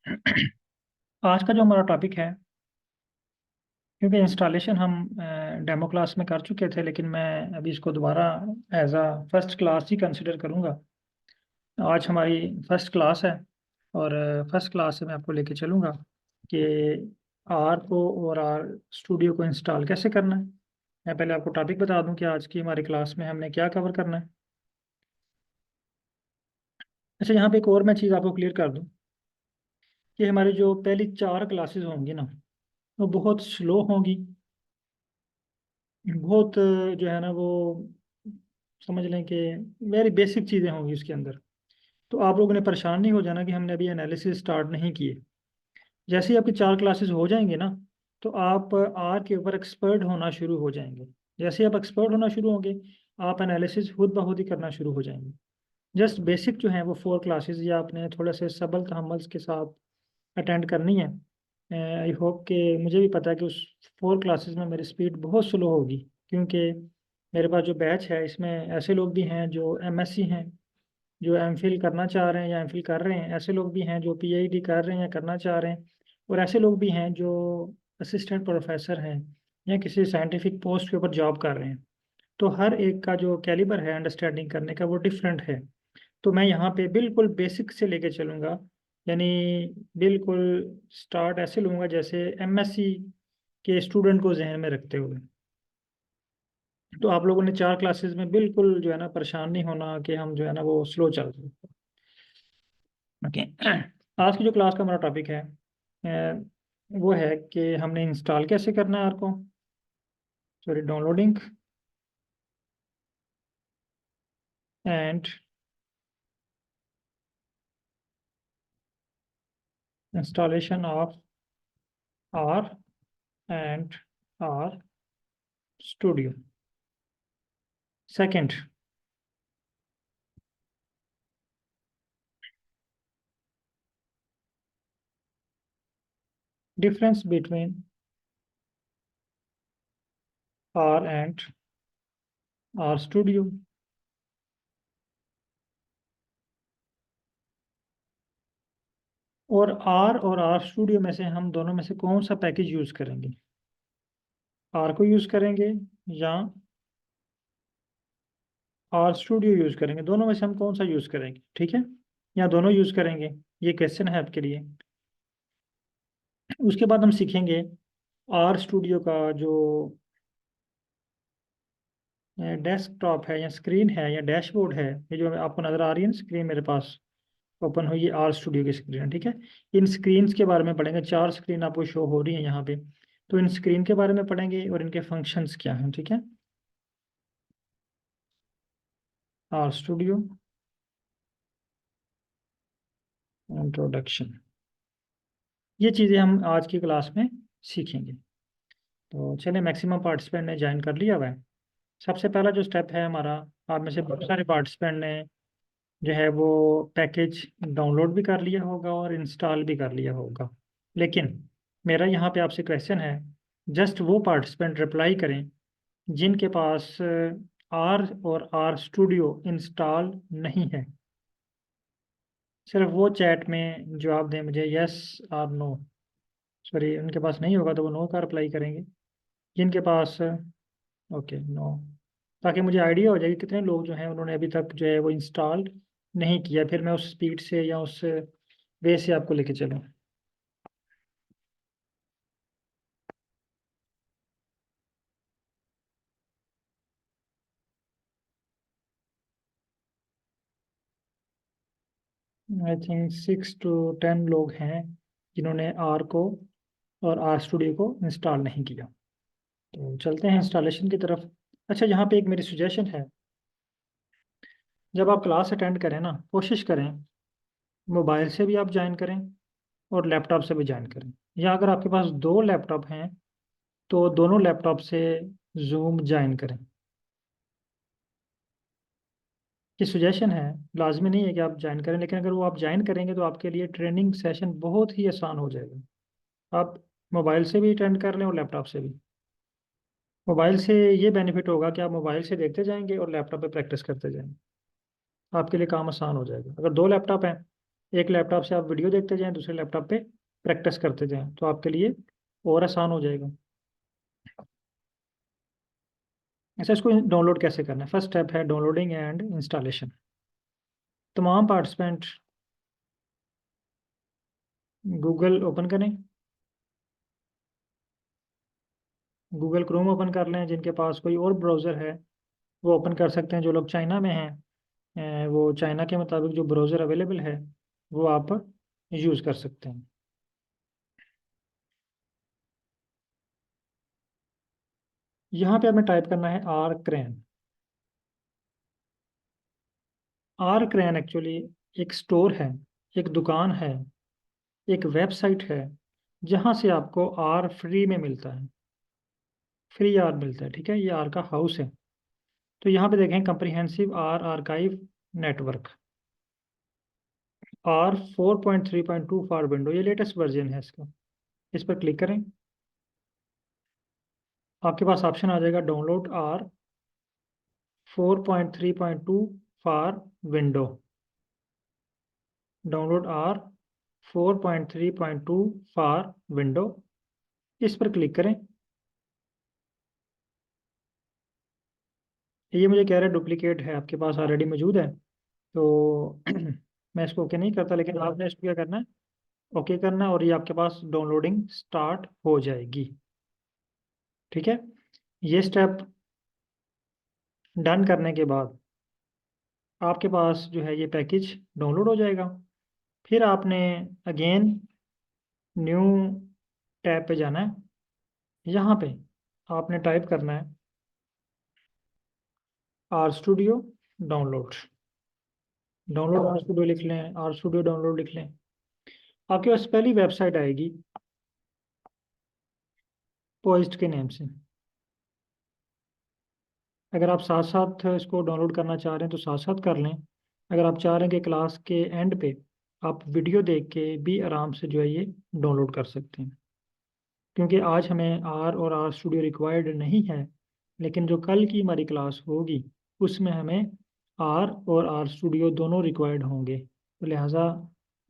आज का जो हमारा टॉपिक है, क्योंकि इंस्टॉलेशन हम डेमो क्लास में कर चुके थे, लेकिन मैं अभी इसको दोबारा एज अ फर्स्ट क्लास ही कंसिडर करूँगा। आज हमारी फर्स्ट क्लास है और फर्स्ट क्लास से मैं आपको लेके चलूँगा कि आर को और आर स्टूडियो को इंस्टॉल कैसे करना है। मैं पहले आपको टॉपिक बता दूं कि आज की हमारी क्लास में हमने क्या कवर करना है। अच्छा, यहाँ पे एक और मैं चीज़ आपको क्लियर कर दूं कि हमारी जो पहली 4 क्लासेस होंगी ना, वो बहुत स्लो होंगी। बहुत जो है ना वो, समझ लें कि वेरी बेसिक चीज़ें होंगी उसके अंदर। तो आप लोगों ने परेशान नहीं हो जाना कि हमने अभी एनालिसिस स्टार्ट नहीं किए। जैसे ही आपकी 4 क्लासेस हो जाएंगे ना, तो आप आर के ऊपर एक्सपर्ट होना शुरू हो जाएंगे। जैसे ही आप एक्सपर्ट होना शुरू होंगे, आप एनालिसिस खुद ब खुद ही करना शुरू हो जाएंगे। जस्ट बेसिक जो है वो 4 क्लासेस या आपने थोड़ा से सबल तहम्मुल के साथ अटेंड करनी है। आई होप कि मुझे भी पता है कि उस 4 क्लासेस में मेरी स्पीड बहुत स्लो होगी, क्योंकि मेरे पास जो बैच है इसमें ऐसे लोग भी हैं जो एमएससी हैं, जो एमफिल करना चाह रहे हैं या एमफिल कर रहे हैं। ऐसे लोग भी हैं जो पीएचडी कर रहे हैं या करना चाह रहे हैं। और ऐसे लोग भी हैं जो असिस्टेंट प्रोफेसर हैं या किसी साइंटिफिक पोस्ट के ऊपर जॉब कर रहे हैं। तो हर एक का जो कैलिबर है अंडरस्टैंडिंग करने का वो डिफरेंट है। तो मैं यहाँ पे बिल्कुल बेसिक से लेके चलूँगा, यानी बिल्कुल स्टार्ट ऐसे लूँगा जैसे एमएससी के स्टूडेंट को जहन में रखते हुए। तो आप लोगों ने 4 क्लासेस में बिल्कुल जो है ना परेशान नहीं होना कि हम जो है ना वो स्लो चल रहे हैं। ओके। आज की जो क्लास का हमारा टॉपिक है वो है कि हमने इंस्टॉल कैसे करना है आर को। Sorry, downloading and installation of R and R studio. Second, difference between R and R studio. और आर स्टूडियो में से हम दोनों में से कौन सा पैकेज यूज करेंगे। आर को यूज करेंगे या आर स्टूडियो यूज करेंगे। दोनों में से हम कौन सा यूज करेंगे, ठीक है, या दोनों यूज करेंगे। ये क्वेश्चन है आपके लिए। उसके बाद हम सीखेंगे आर स्टूडियो का जो डेस्कटॉप है या स्क्रीन है या डैशबोर्ड है, ये जो आपको नजर आ रही है ना स्क्रीन मेरे पास ओपन हुई, ये आर स्टूडियो की स्क्रीन है, ठीक है। इन स्क्रीन्स के बारे में पढ़ेंगे। 4 स्क्रीन आपको शो हो रही है यहाँ पे। तो इन स्क्रीन के बारे में पढ़ेंगे और इनके फंक्शंस क्या हैं, ठीक है। आर स्टूडियो इंट्रोडक्शन, ये चीज़ें हम आज की क्लास में सीखेंगे। तो चलिए, मैक्सिमम पार्टिसिपेंट ने ज्वाइन कर लिया हुआ है। सबसे पहला जो स्टेप है हमारा, आप में से बहुत सारे पार्टिसिपेंट ने जो है वो पैकेज डाउनलोड भी कर लिया होगा और इंस्टॉल भी कर लिया होगा। लेकिन मेरा यहाँ पे आपसे क्वेश्चन है, जस्ट वो पार्टिसिपेंट रिप्लाई करें जिनके पास आर और आर स्टूडियो इंस्टॉल नहीं है। सिर्फ वो चैट में जवाब दें मुझे, यस और नो। सॉरी, उनके पास नहीं होगा तो वो नो का रिप्लाई करेंगे। जिनके पास, ओके, नो, ताकि मुझे आइडिया हो जाए कि कितने लोग जो हैं उन्होंने अभी तक जो है वो इंस्टॉल नहीं किया, फिर मैं उस स्पीड से या उस वे से आपको लेके चलूँ। आई थिंक 6 to 10 लोग हैं जिन्होंने आर को और आर स्टूडियो को इंस्टॉल नहीं किया। तो चलते हैं इंस्टॉलेशन की तरफ। अच्छा, यहाँ पे एक मेरी सुजेशन है, जब आप क्लास अटेंड करें ना, कोशिश करें मोबाइल से भी आप ज्वाइन करें और लैपटॉप से भी ज्वाइन करें। या अगर आपके पास 2 लैपटॉप हैं तो दोनों लैपटॉप से जूम ज्वाइन करें। ये सुजेशन है, लाजमी नहीं है कि आप ज्वाइन करें, लेकिन अगर वो आप ज्वाइन करेंगे तो आपके लिए ट्रेनिंग सेशन बहुत ही आसान हो जाएगा। आप मोबाइल से भी अटेंड कर लें और लैपटॉप से भी। मोबाइल से ये बेनिफिट होगा कि आप मोबाइल से देखते जाएंगे और लैपटॉप पे प्रैक्टिस करते जाएंगे। आपके लिए काम आसान हो जाएगा। अगर 2 लैपटॉप हैं एक लैपटॉप से आप वीडियो देखते जाएं, दूसरे लैपटॉप पे प्रैक्टिस करते जाएं, तो आपके लिए और आसान हो जाएगा। अच्छा, इसको डाउनलोड कैसे करना है? फर्स्ट स्टेप है डाउनलोडिंग एंड इंस्टॉलेशन। तमाम पार्टिसिपेंट गूगल ओपन करें, गूगल क्रोम ओपन कर लें। जिनके पास कोई और ब्राउज़र है वो ओपन कर सकते हैं। जो लोग चाइना में हैं वो चाइना के मुताबिक जो ब्राउज़र अवेलेबल है वो आप यूज़ कर सकते हैं। यहाँ पे हमें टाइप करना है R CRAN. R CRAN actually एक स्टोर है, एक दुकान है, एक वेबसाइट है जहाँ से आपको आर फ्री में मिलता है, फ्री आर मिलता है। ठीक है, ये आर का हाउस है। तो यहाँ पे देखें comprehensive R archive network, R 4.3.2 for window, ये लेटेस्ट वर्जन है इसका। इस पर क्लिक करें, आपके पास ऑप्शन आ जाएगा download R 4.3.2 for window. Download R 4.3.2 for window, इस पर क्लिक करें। ये मुझे कह रहा है डुप्लीकेट है, आपके पास ऑलरेडी मौजूद है, तो मैं इसको ओके नहीं करता, लेकिन आपने इसको क्या करना है, ओके करना है, और ये आपके पास डाउनलोडिंग स्टार्ट हो जाएगी। ठीक है, ये स्टेप डन करने के बाद आपके पास जो है ये पैकेज डाउनलोड हो जाएगा। फिर आपने अगेन न्यू टैब पे जाना है। यहाँ पे आपने टाइप करना है R studio download. Download R studio लिख लें, आर स्टूडियो डाउनलोड लिख लें। आपके पास पहली वेबसाइट आएगी पोस्ट के नेम से। अगर आप साथ साथ इसको डाउनलोड करना चाह रहे हैं तो साथ साथ कर लें। अगर आप चाह रहे हैं कि क्लास के एंड पे आप वीडियो देख के भी आराम से जो है ये डाउनलोड कर सकते हैं, क्योंकि आज हमें आर और आर स्टूडियो रिक्वायर्ड नहीं है, लेकिन जो कल की हमारी क्लास होगी उसमें हमें आर और आर स्टूडियो दोनों रिक्वायर्ड होंगे, तो लिहाजा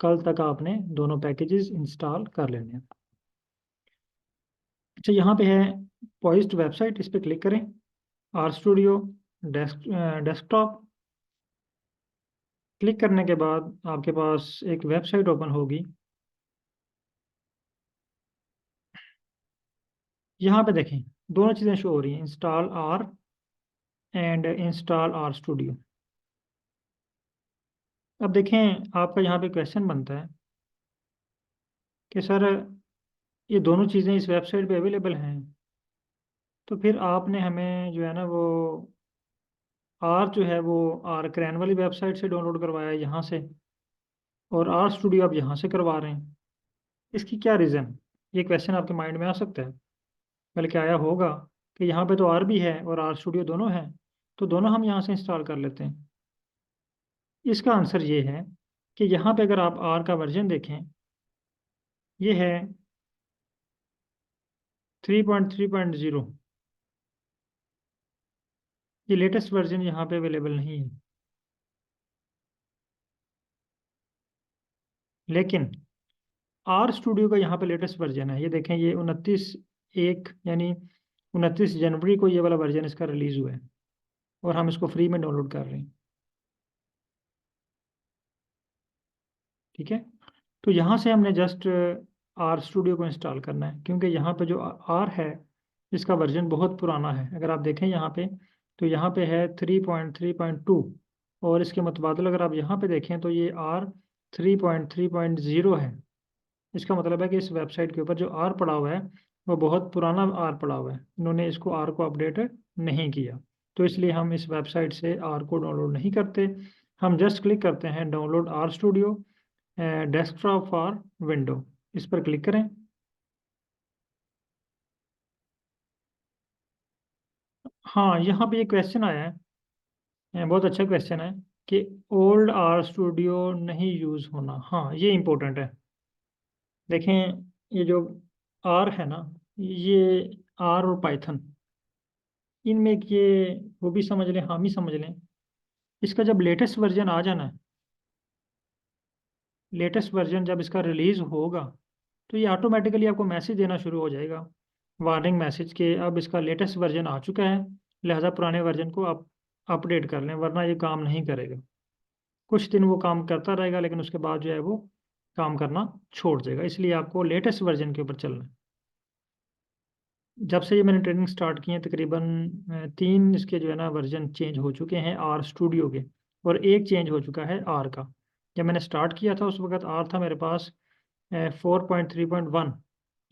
कल तक आपने दोनों पैकेजेस इंस्टॉल कर लेने हैं। अच्छा, यहाँ पे है पॉइस्ट वेबसाइट, इस पर क्लिक करें। आर स्टूडियो डेस्कटॉप क्लिक करने के बाद आपके पास एक वेबसाइट ओपन होगी। यहाँ पे देखें दोनों चीज़ें शो हो रही हैं, install R and install R studio. अब देखें आपका यहाँ पे क्वेश्चन बनता है कि सर ये दोनों चीज़ें इस वेबसाइट पे अवेलेबल हैं, तो फिर आपने हमें जो है ना वो आर जो है वो आर क्रैन वाली वेबसाइट से डाउनलोड करवाया है यहाँ से, और आर स्टूडियो आप यहाँ से करवा रहे हैं, इसकी क्या रीज़न? ये क्वेश्चन आपके माइंड में आ सकता है, बल्कि आया होगा कि यहाँ पे तो आर भी है और आर स्टूडियो दोनों है, तो दोनों हम यहाँ से इंस्टॉल कर लेते हैं। इसका आंसर ये है कि यहाँ पे अगर आप आर का वर्जन देखें, ये है 3.3.0, ये लेटेस्ट वर्जन यहाँ पे अवेलेबल नहीं है। लेकिन आर स्टूडियो का यहाँ पे लेटेस्ट वर्जन है, ये देखें, ये 29/1 यानी 29 जनवरी को ये वाला वर्जन इसका रिलीज़ हुआ है, और हम इसको फ्री में डाउनलोड कर रहे हैं। ठीक है, तो यहाँ से हमने जस्ट आर स्टूडियो को इंस्टॉल करना है, क्योंकि यहाँ पे जो आर है इसका वर्जन बहुत पुराना है। अगर आप देखें यहाँ पे, तो यहाँ पे है 3.3.2, और इसके मुतबादल अगर आप यहाँ पे देखें तो ये आर 3.3.0 है। इसका मतलब है कि इस वेबसाइट के ऊपर जो आर पड़ा हुआ है वो बहुत पुराना आर पड़ा हुआ है, इन्होंने इसको आर को अपडेट नहीं किया। तो इसलिए हम इस वेबसाइट से आर को डाउनलोड नहीं करते, हम जस्ट क्लिक करते हैं download R studio desktop for window, इस पर क्लिक करें। हाँ, यहाँ पे ये क्वेश्चन आया है, बहुत अच्छा क्वेश्चन है कि ओल्ड आर स्टूडियो नहीं यूज़ होना। हाँ, ये इम्पोर्टेंट है। देखें, ये जो आर है ना, ये आर और पाइथन, इनमें एक ये वो भी समझ लें, हम ही समझ लें, इसका जब लेटेस्ट वर्जन आ जाना है लेटेस्ट वर्जन जब इसका रिलीज़ होगा तो ये ऑटोमेटिकली आपको मैसेज देना शुरू हो जाएगा, वार्निंग मैसेज के अब इसका लेटेस्ट वर्जन आ चुका है, लिहाजा पुराने वर्जन को आप अपडेट कर लें, वरना ये काम नहीं करेगा। कुछ दिन वो काम करता रहेगा, लेकिन उसके बाद जो है वो काम करना छोड़ देगा। इसलिए आपको लेटेस्ट वर्जन के ऊपर चलना है। जब से ये मैंने ट्रेनिंग स्टार्ट की है, तकरीबन 3 इसके जो है ना वर्जन चेंज हो चुके हैं आर स्टूडियो के, और एक चेंज हो चुका है आर का। जब मैंने स्टार्ट किया था उस वक्त आर था मेरे पास 4.3.1।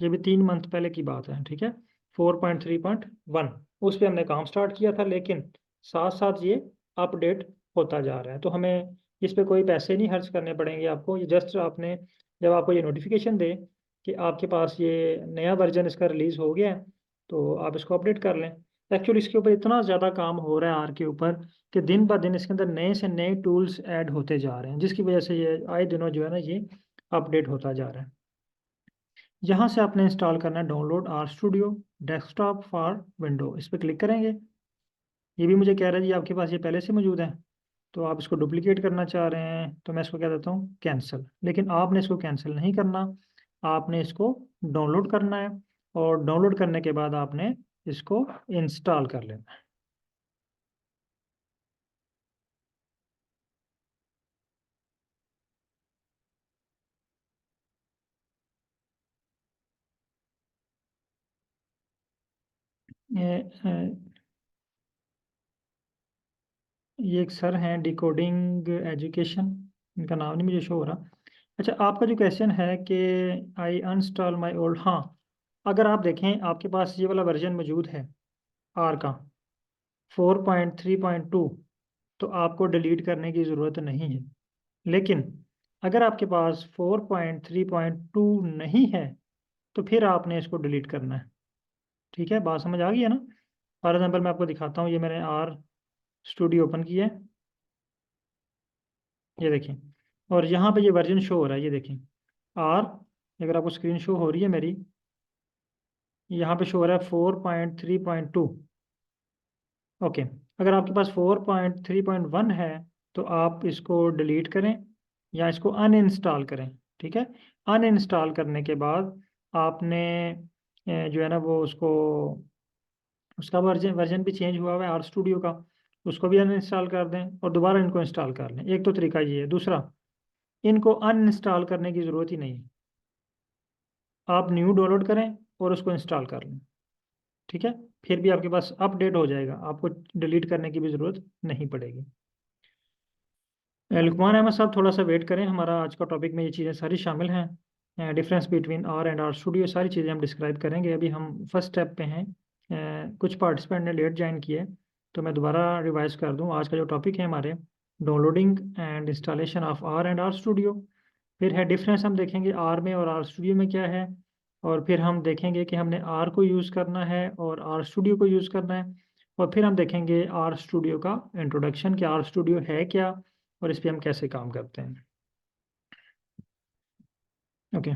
ये भी 3 मंथ पहले की बात है, ठीक है। 4.3.1 उस पर हमने काम स्टार्ट किया था, लेकिन साथ साथ ये अपडेट होता जा रहा है। तो हमें इस पे कोई पैसे नहीं खर्च करने पड़ेंगे आपको। ये जस्ट आपने, जब आपको ये नोटिफिकेशन दे कि आपके पास ये नया वर्जन इसका रिलीज़ हो गया है, तो आप इसको अपडेट कर लें। एक्चुअली इसके ऊपर इतना ज़्यादा काम हो रहा है आर के ऊपर कि दिन ब दिन इसके अंदर नए से नए टूल्स ऐड होते जा रहे हैं, जिसकी वजह से ये आए दिनों जो है ना ये अपडेट होता जा रहा है। यहाँ से आपने इंस्टॉल करना है download R studio desktop for window, इस पर क्लिक करेंगे। ये भी मुझे कह रहा है जी आपके पास ये पहले से मौजूद है, तो आप इसको डुप्लीकेट करना चाह रहे हैं, तो मैं इसको कह देता हूँ कैंसिल। लेकिन आपने इसको कैंसिल नहीं करना, आपने इसको डाउनलोड करना है, और डाउनलोड करने के बाद आपने इसको इंस्टॉल कर लेना है। ये एक सर हैं डिकोडिंग एजुकेशन, इनका नाम नहीं मुझे शो हो रहा। अच्छा, आपका जो क्वेश्चन है कि आई अनस्टॉल माई ओल्ड, हाँ, अगर आप देखें आपके पास ये वाला वर्जन मौजूद है आर का 4.3.2, तो आपको डिलीट करने की ज़रूरत नहीं है। लेकिन अगर आपके पास 4.3.2 नहीं है, तो फिर आपने इसको डिलीट करना है। ठीक है, बात समझ आ गई है ना। फॉर एग्जाम्पल मैं आपको दिखाता हूँ, ये मैंने आर स्टूडियो ओपन किया है, ये देखिए, और यहाँ पे ये वर्जन शो हो रहा है, ये देखिए आर, अगर आपको स्क्रीन शो हो रही है मेरी, यहाँ पे शो हो रहा है 4.3.2। ओके, अगर आपके पास 4.3.1 है, तो आप इसको डिलीट करें या इसको अनइंस्टॉल करें। ठीक है, अनइंस्टॉल करने के बाद आपने जो है ना वो उसको, उसका वर्जन वर्जन भी चेंज हुआ हुआ है आर स्टूडियो का, उसको भी अनइंस्टॉल कर दें और दोबारा इनको इंस्टॉल कर लें। एक तो तरीका ये है। दूसरा, इनको अनइंस्टॉल करने की ज़रूरत ही नहीं है, आप न्यू डाउनलोड करें और उसको इंस्टॉल कर लें। ठीक है, फिर भी आपके पास अपडेट हो जाएगा, आपको डिलीट करने की भी ज़रूरत नहीं पड़ेगी। लुकमान अहमद साहब थोड़ा सा वेट करें, हमारा आज का टॉपिक में ये चीज़ें सारी शामिल हैं। Difference between R and R studio, सारी चीज़ें हम डिस्क्राइब करेंगे। अभी हम फर्स्ट स्टेप पे हैं। कुछ पार्टिसिपेंट ने लेट ज्वाइन किए, तो मैं दोबारा रिवाइज कर दूं। आज का जो टॉपिक है हमारे, downloading and installation of R and R studio. फिर है डिफरेंस, हम देखेंगे आर में और आर स्टूडियो में क्या है। और फिर हम देखेंगे कि हमने आर को यूज़ करना है और आर स्टूडियो को यूज़ करना है। और फिर हम देखेंगे आर स्टूडियो का इंट्रोडक्शन, कि आर स्टूडियो है क्या और इस पे हम कैसे काम करते हैं। ओके,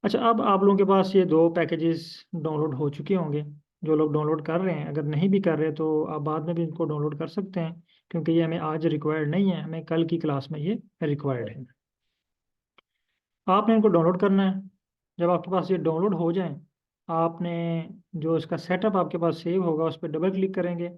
अच्छा, अब आप लोगों के पास ये दो पैकेजेस डाउनलोड हो चुके होंगे। जो लोग डाउनलोड कर रहे हैं, अगर नहीं भी कर रहे तो आप बाद में भी इनको डाउनलोड कर सकते हैं, क्योंकि ये हमें आज रिक्वायर्ड नहीं है, हमें कल की क्लास में ये रिक्वायर्ड है। आपने इनको डाउनलोड करना है। जब आपके पास ये डाउनलोड हो जाए, आपने जो इसका सेटअप आपके पास सेव होगा उस पर डबल क्लिक करेंगे,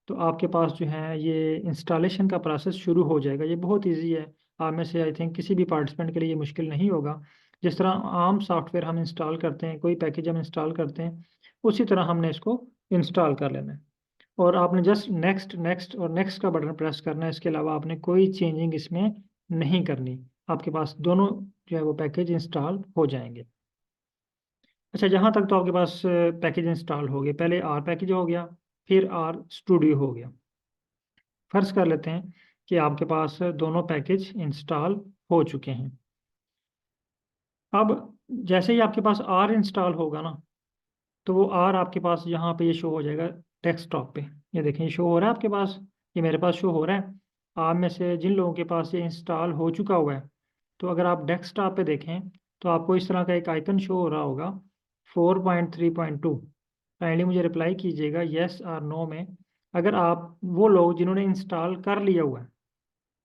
तो आपके पास जो है ये इंस्टॉलेशन का प्रोसेस शुरू हो जाएगा। ये बहुत इजी है, आप में से आई थिंक किसी भी पार्टिसिपेंट के लिए ये मुश्किल नहीं होगा। जिस तरह आम सॉफ्टवेयर हम इंस्टॉल करते हैं, कोई पैकेज हम इंस्टॉल करते हैं, उसी तरह हमने इसको इंस्टॉल कर लेना है। और आपने जस्ट नेक्स्ट नेक्स्ट और नेक्स्ट का बटन प्रेस करना है। इसके अलावा आपने कोई चेंजिंग इसमें नहीं करनी। आपके पास दोनों जो है वो पैकेज इंस्टॉल हो जाएंगे। अच्छा, यहाँ तक तो आपके पास पैकेज इंस्टॉल हो गए। पहले आर पैकेज हो गया, फिर आर स्टूडियो हो गया। फर्ज कर लेते हैं कि आपके पास दोनों पैकेज इंस्टॉल हो चुके हैं। अब जैसे ही आपके पास आर इंस्टॉल होगा ना, तो वो आर आपके पास यहाँ पे ये शो हो जाएगा डेस्कटॉप पे। ये देखें, ये शो हो रहा है आपके पास, ये मेरे पास शो हो रहा है। आप में से जिन लोगों के पास ये इंस्टॉल हो चुका हुआ है, तो अगर आप डेस्कटॉप पे देखें तो आपको इस तरह का एक आइकन शो हो रहा होगा 4.3.2। काइंडली मुझे रिप्लाई कीजिएगा येस और नो में, अगर आप वो लोग जिन्होंने इंस्टॉल कर लिया हुआ है,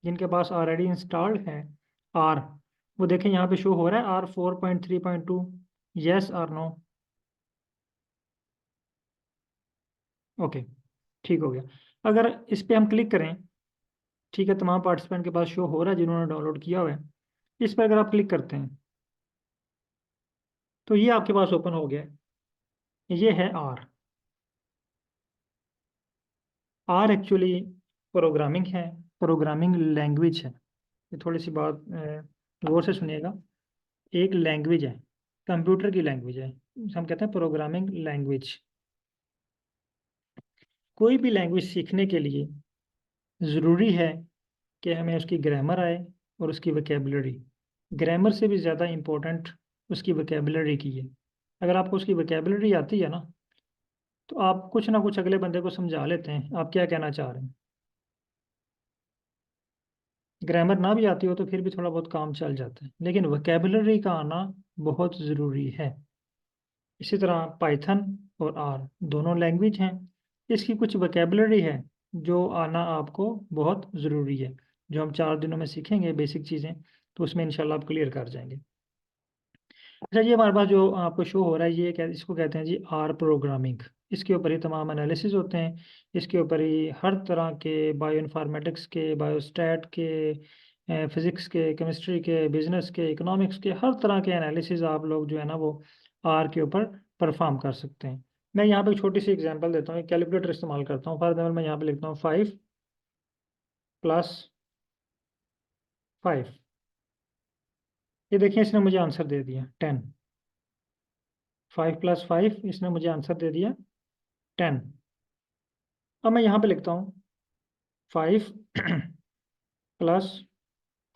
जिनके पास ऑलरेडी इंस्टॉल्ड है आर, वो देखें यहाँ पे शो हो रहा है R4.3.2, यस और नो? ओके, ठीक हो गया। अगर इस पे हम क्लिक करें, ठीक है, तमाम पार्टिसिपेंट के पास शो हो रहा है जिन्होंने डाउनलोड किया हुआ है। इस पर अगर आप क्लिक करते हैं तो ये आपके पास ओपन हो गया है। ये है आर। आर एक्चुअली प्रोग्रामिंग है, प्रोग्रामिंग लैंग्वेज है। ये थोड़ी सी बात गौर से सुनिएगा। एक लैंग्वेज है, कंप्यूटर की लैंग्वेज है। हम कहते हैं प्रोग्रामिंग लैंग्वेज। कोई भी लैंग्वेज सीखने के लिए ज़रूरी है कि हमें उसकी ग्रामर आए और उसकी वोकेबलरी। ग्रामर से भी ज़्यादा इम्पोर्टेंट उसकी वोकेबलरी की है। अगर आपको उसकी वोकेबलरी आती है ना, तो आप कुछ ना कुछ अगले बंदे को समझा लेते हैं आप क्या कहना चाह रहे हैं। ग्रामर ना भी आती हो तो फिर भी थोड़ा बहुत काम चल जाता है, लेकिन वोकेबलरी का आना बहुत ज़रूरी है। इसी तरह पाइथन और आर दोनों लैंग्वेज हैं। इसकी कुछ वोकेबलरी है जो आना आपको बहुत ज़रूरी है, जो हम 4 दिनों में सीखेंगे बेसिक चीज़ें, तो उसमें इंशाल्लाह आप क्लियर कर जाएंगे। अच्छा, ये हमारे पास जो आपको शो हो रहा है, ये इसको कहते हैं जी आर प्रोग्रामिंग। इसके ऊपर ही तमाम एनालिसिस होते हैं। इसके ऊपर ही हर तरह के बायो इन्फॉर्मेटिक्स के, बायोस्टैट के, फिज़िक्स के, केमिस्ट्री के, बिजनेस के, इकोनॉमिक्स के, हर तरह के एनालिसिस आप लोग जो है ना वो आर के ऊपर परफॉर्म कर सकते हैं। मैं यहाँ पे एक छोटी सी एग्जांपल देता हूँ, एक कैलकुलेटर इस्तेमाल करता हूँ। फॉर एग्जाम्पल मैं यहाँ पे लिखता हूँ 5 + 5। ये देखिए इसने मुझे आंसर दे दिया 10। 5 + 5 इसने मुझे आंसर दे दिया 10। अब मैं यहाँ पे लिखता हूँ 5 +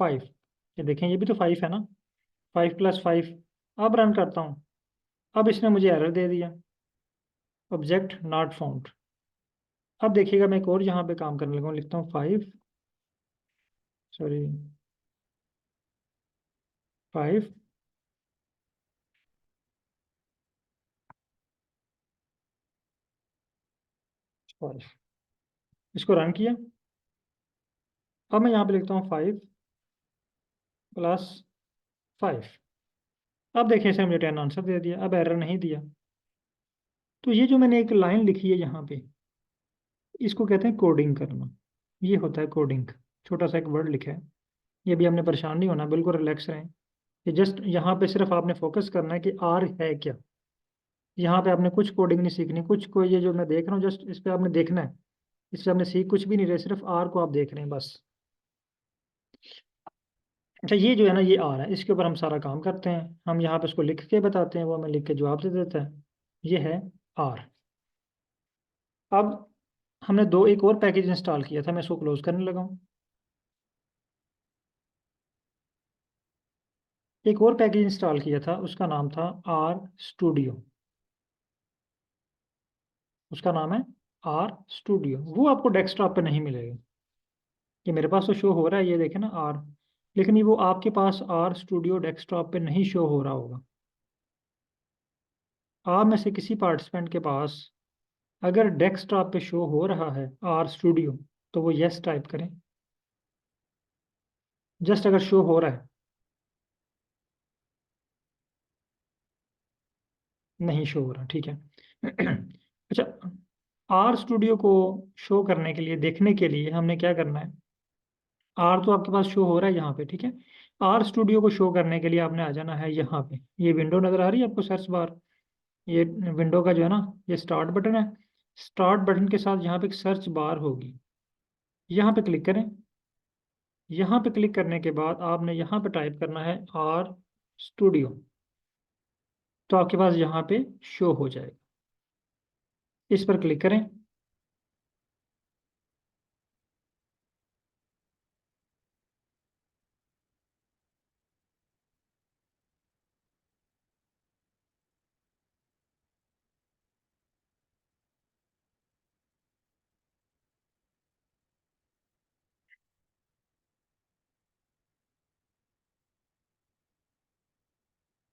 5। ये देखें ये भी तो 5 है ना। 5 + 5। अब रन करता हूँ। अब इसने मुझे एरर दे दिया, ऑब्जेक्ट नॉट फाउंड। अब देखिएगा मैं एक और यहाँ पे काम करने लगा हूँ, लिखता हूँ 5, सॉरी 5 5। इसको रन किया। अब मैं यहाँ पे लिखता हूँ 5 + 5। अब देखिए इसने मुझे 10 आंसर दे दिया, अब एरर नहीं दिया। तो ये जो मैंने एक लाइन लिखी है यहाँ पे, इसको कहते हैं कोडिंग करना। ये होता है कोडिंग। छोटा सा एक वर्ड लिखा है। ये भी हमने परेशान नहीं होना, बिल्कुल रिलैक्स रहें। ये जस्ट यहाँ पे सिर्फ आपने फोकस करना है कि आर है क्या। यहाँ पे आपने कुछ कोडिंग नहीं सीखनी, कुछ को ये जो मैं देख रहा हूँ जस्ट इस पे आपने देखना है। इससे आपने सीख कुछ भी नहीं रहे, सिर्फ आर को आप देख रहे हैं बस। अच्छा, ये जो है ना ये आर है, इसके ऊपर हम सारा काम करते हैं। हम यहाँ पे उसको लिख के बताते हैं, वो हमें लिख के जवाब दे देता है। ये है आर। अब हमने एक और पैकेज इंस्टॉल किया था, मैं इसको क्लोज करने लगा हूँ। एक और पैकेज इंस्टॉल किया था, उसका नाम था आर स्टूडियो। उसका नाम है आर स्टूडियो। वो आपको डेस्कटॉप पे नहीं मिलेगा। ये मेरे पास तो शो हो रहा है, ये देखे ना आर, लेकिन ये वो आपके पास आर स्टूडियो डेस्कटॉप पे नहीं शो हो रहा होगा। आप में से किसी पार्टिसिपेंट के पास अगर डेस्कटॉप पे शो हो रहा है आर स्टूडियो, तो वो यस टाइप करें। जस्ट अगर शो हो रहा है, नहीं शो हो रहा, ठीक है। अच्छा, आर स्टूडियो को शो करने के लिए, देखने के लिए हमने क्या करना है। आर तो आपके पास शो हो रहा है यहाँ पे, ठीक है। आर स्टूडियो को शो करने के लिए आपने आ जाना है यहाँ पे। ये विंडो नज़र आ रही है आपको, सर्च बार। ये विंडो का जो है ना, ये स्टार्ट बटन है। स्टार्ट बटन के साथ यहाँ पे एक सर्च बार होगी, यहाँ पे क्लिक करें। यहाँ पे क्लिक करने के बाद आपने यहाँ पे टाइप करना है आर स्टूडियो, तो आपके पास यहाँ पे शो हो जाएगा। इस पर क्लिक करें।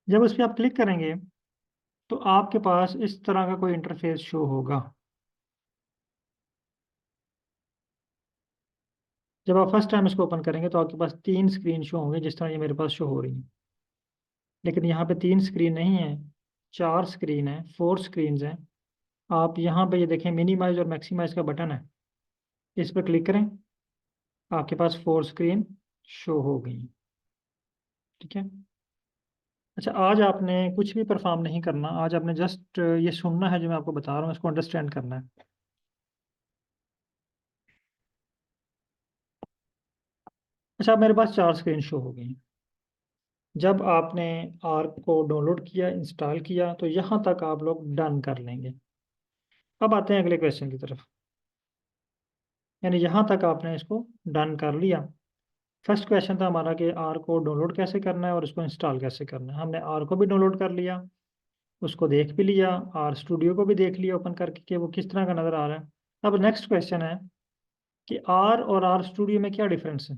जब उस पर आप क्लिक करेंगे तो आपके पास इस तरह का कोई इंटरफेस शो होगा। जब आप फर्स्ट टाइम इसको ओपन करेंगे तो आपके पास 3 स्क्रीन शो होंगे, जिस तरह ये मेरे पास शो हो रही है। लेकिन यहाँ पे 3 स्क्रीन नहीं है, 4 स्क्रीन है, 4 स्क्रीन है। आप यहाँ पे ये देखें, मिनिमाइज और मैक्सिमाइज का बटन है, इस पर क्लिक करें, आपके पास 4 स्क्रीन शो हो गई। ठीक है। अच्छा, आज आपने कुछ भी परफॉर्म नहीं करना, आज आपने जस्ट ये सुनना है जो मैं आपको बता रहा हूँ, इसको अंडरस्टैंड करना है। अच्छा, अब मेरे पास 4 स्क्रीन शो हो गई। जब आपने आर्क को डाउनलोड किया, इंस्टॉल किया, तो यहाँ तक आप लोग डन कर लेंगे। अब आते हैं अगले क्वेश्चन की तरफ। यानी यहाँ तक आपने इसको डन कर लिया। फर्स्ट क्वेश्चन था हमारा कि आर को डाउनलोड कैसे करना है और उसको इंस्टॉल कैसे करना है। हमने आर को भी डाउनलोड कर लिया, उसको देख भी लिया, आर स्टूडियो को भी देख लिया ओपन करके कि वो किस तरह का नज़र आ रहा है। अब नेक्स्ट क्वेश्चन है कि आर और आर स्टूडियो में क्या डिफरेंस है।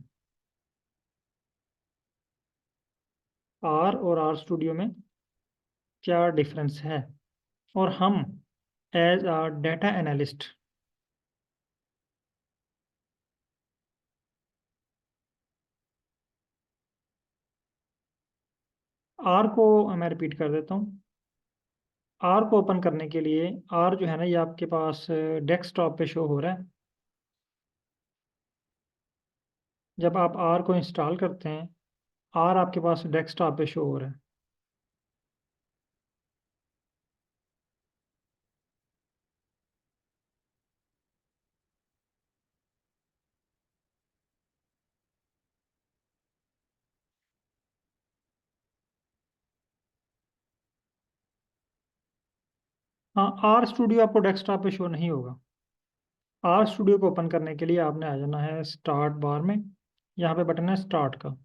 आर और आर स्टूडियो में क्या डिफरेंस है, और हम as a data analyst R को, मैं रिपीट कर देता हूँ। आर को ओपन करने के लिए, आर जो है ना, ये आपके पास डेस्कटॉप पे शो हो रहा है। जब आप आर को इंस्टॉल करते हैं, आर आपके पास डेस्कटॉप पे शो हो रहा है। हाँ, आर स्टूडियो आपको डेस्कटॉप पे शो नहीं होगा। आर स्टूडियो को ओपन करने के लिए आपने आ जाना है स्टार्ट बार में। यहाँ पे बटन है स्टार्ट का,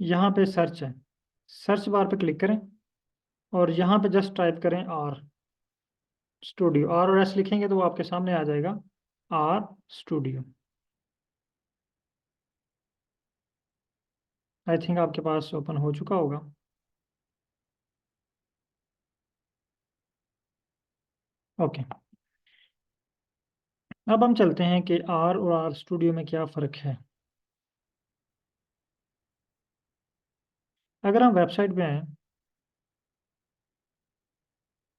यहाँ पे सर्च है, सर्च बार पे क्लिक करें और यहाँ पे जस्ट टाइप करें आर स्टूडियो। आर और एस लिखेंगे तो वो आपके सामने आ जाएगा, आर स्टूडियो। आई थिंक आपके पास ओपन हो चुका होगा। ओके। अब हम चलते हैं कि आर और आर स्टूडियो में क्या फ़र्क है। अगर हम वेबसाइट पे हैं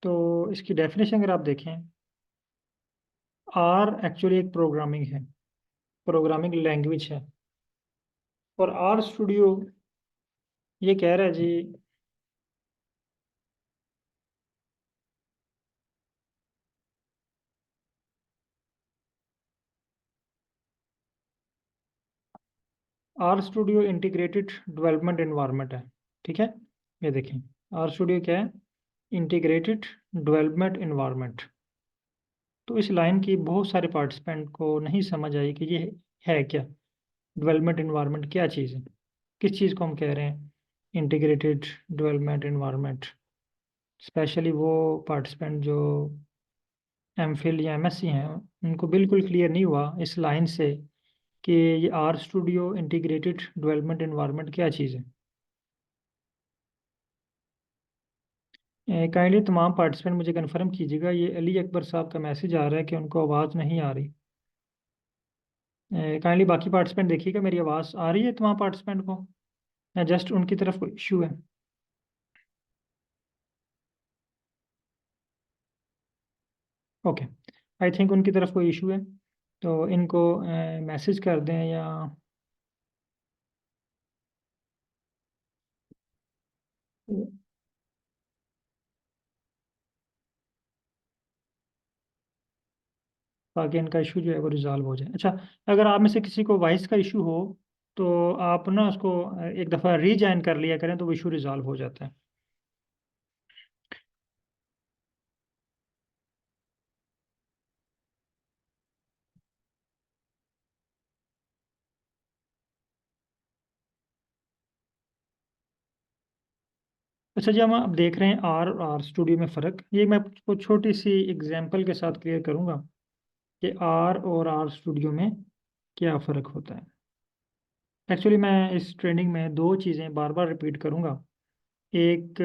तो इसकी डेफिनेशन अगर आप देखें, आर एक्चुअली एक प्रोग्रामिंग है, प्रोग्रामिंग लैंग्वेज है। और आर स्टूडियो ये कह रहा है जी, R studio integrated development environment है। ठीक है। ये देखें, आर स्टूडियो क्या है, इंटीग्रेटेड डेवलपमेंट इन्वायरमेंट। तो इस लाइन की बहुत सारे पार्टिसिपेंट को नहीं समझ आई कि ये है क्या, डेवलपमेंट इन्वायरमेंट क्या चीज़ है, किस चीज़ को हम कह रहे हैं इंटीग्रेटेड डेवलपमेंट इन्वायरमेंट। स्पेशली वो पार्टिसिपेंट जो एमफिल या एमएससी हैं, उनको बिल्कुल क्लियर नहीं हुआ इस लाइन से कि ये R studio integrated development environment क्या चीज़ है। काइंडली तमाम पार्टिसिपेंट मुझे कंफर्म कीजिएगा, ये अली अकबर साहब का मैसेज आ रहा है कि उनको आवाज़ नहीं आ रही। काइंडली बाकी पार्टिसिपेंट देखिएगा, मेरी आवाज़ आ रही है तमाम पार्टिसिपेंट को, या जस्ट उनकी तरफ कोई इशू है। ओके, आई थिंक उनकी तरफ कोई इशू है, तो इनको मैसेज कर दें या ताकि इनका इशू जो है वो रिजॉल्व हो जाए। अच्छा, अगर आप में से किसी को वॉइस का इशू हो तो आप ना उसको एक दफ़ा रीजॉइन कर लिया करें तो वो इशू रिजॉल्व हो जाता है। अच्छा जी, हम अब देख रहे हैं आर और आर स्टूडियो में फ़र्क। ये मैं आपको छोटी सी एग्जांपल के साथ क्लियर करूंगा कि आर और आर स्टूडियो में क्या फ़र्क होता है। एक्चुअली मैं इस ट्रेनिंग में दो चीज़ें बार बार रिपीट करूंगा। एक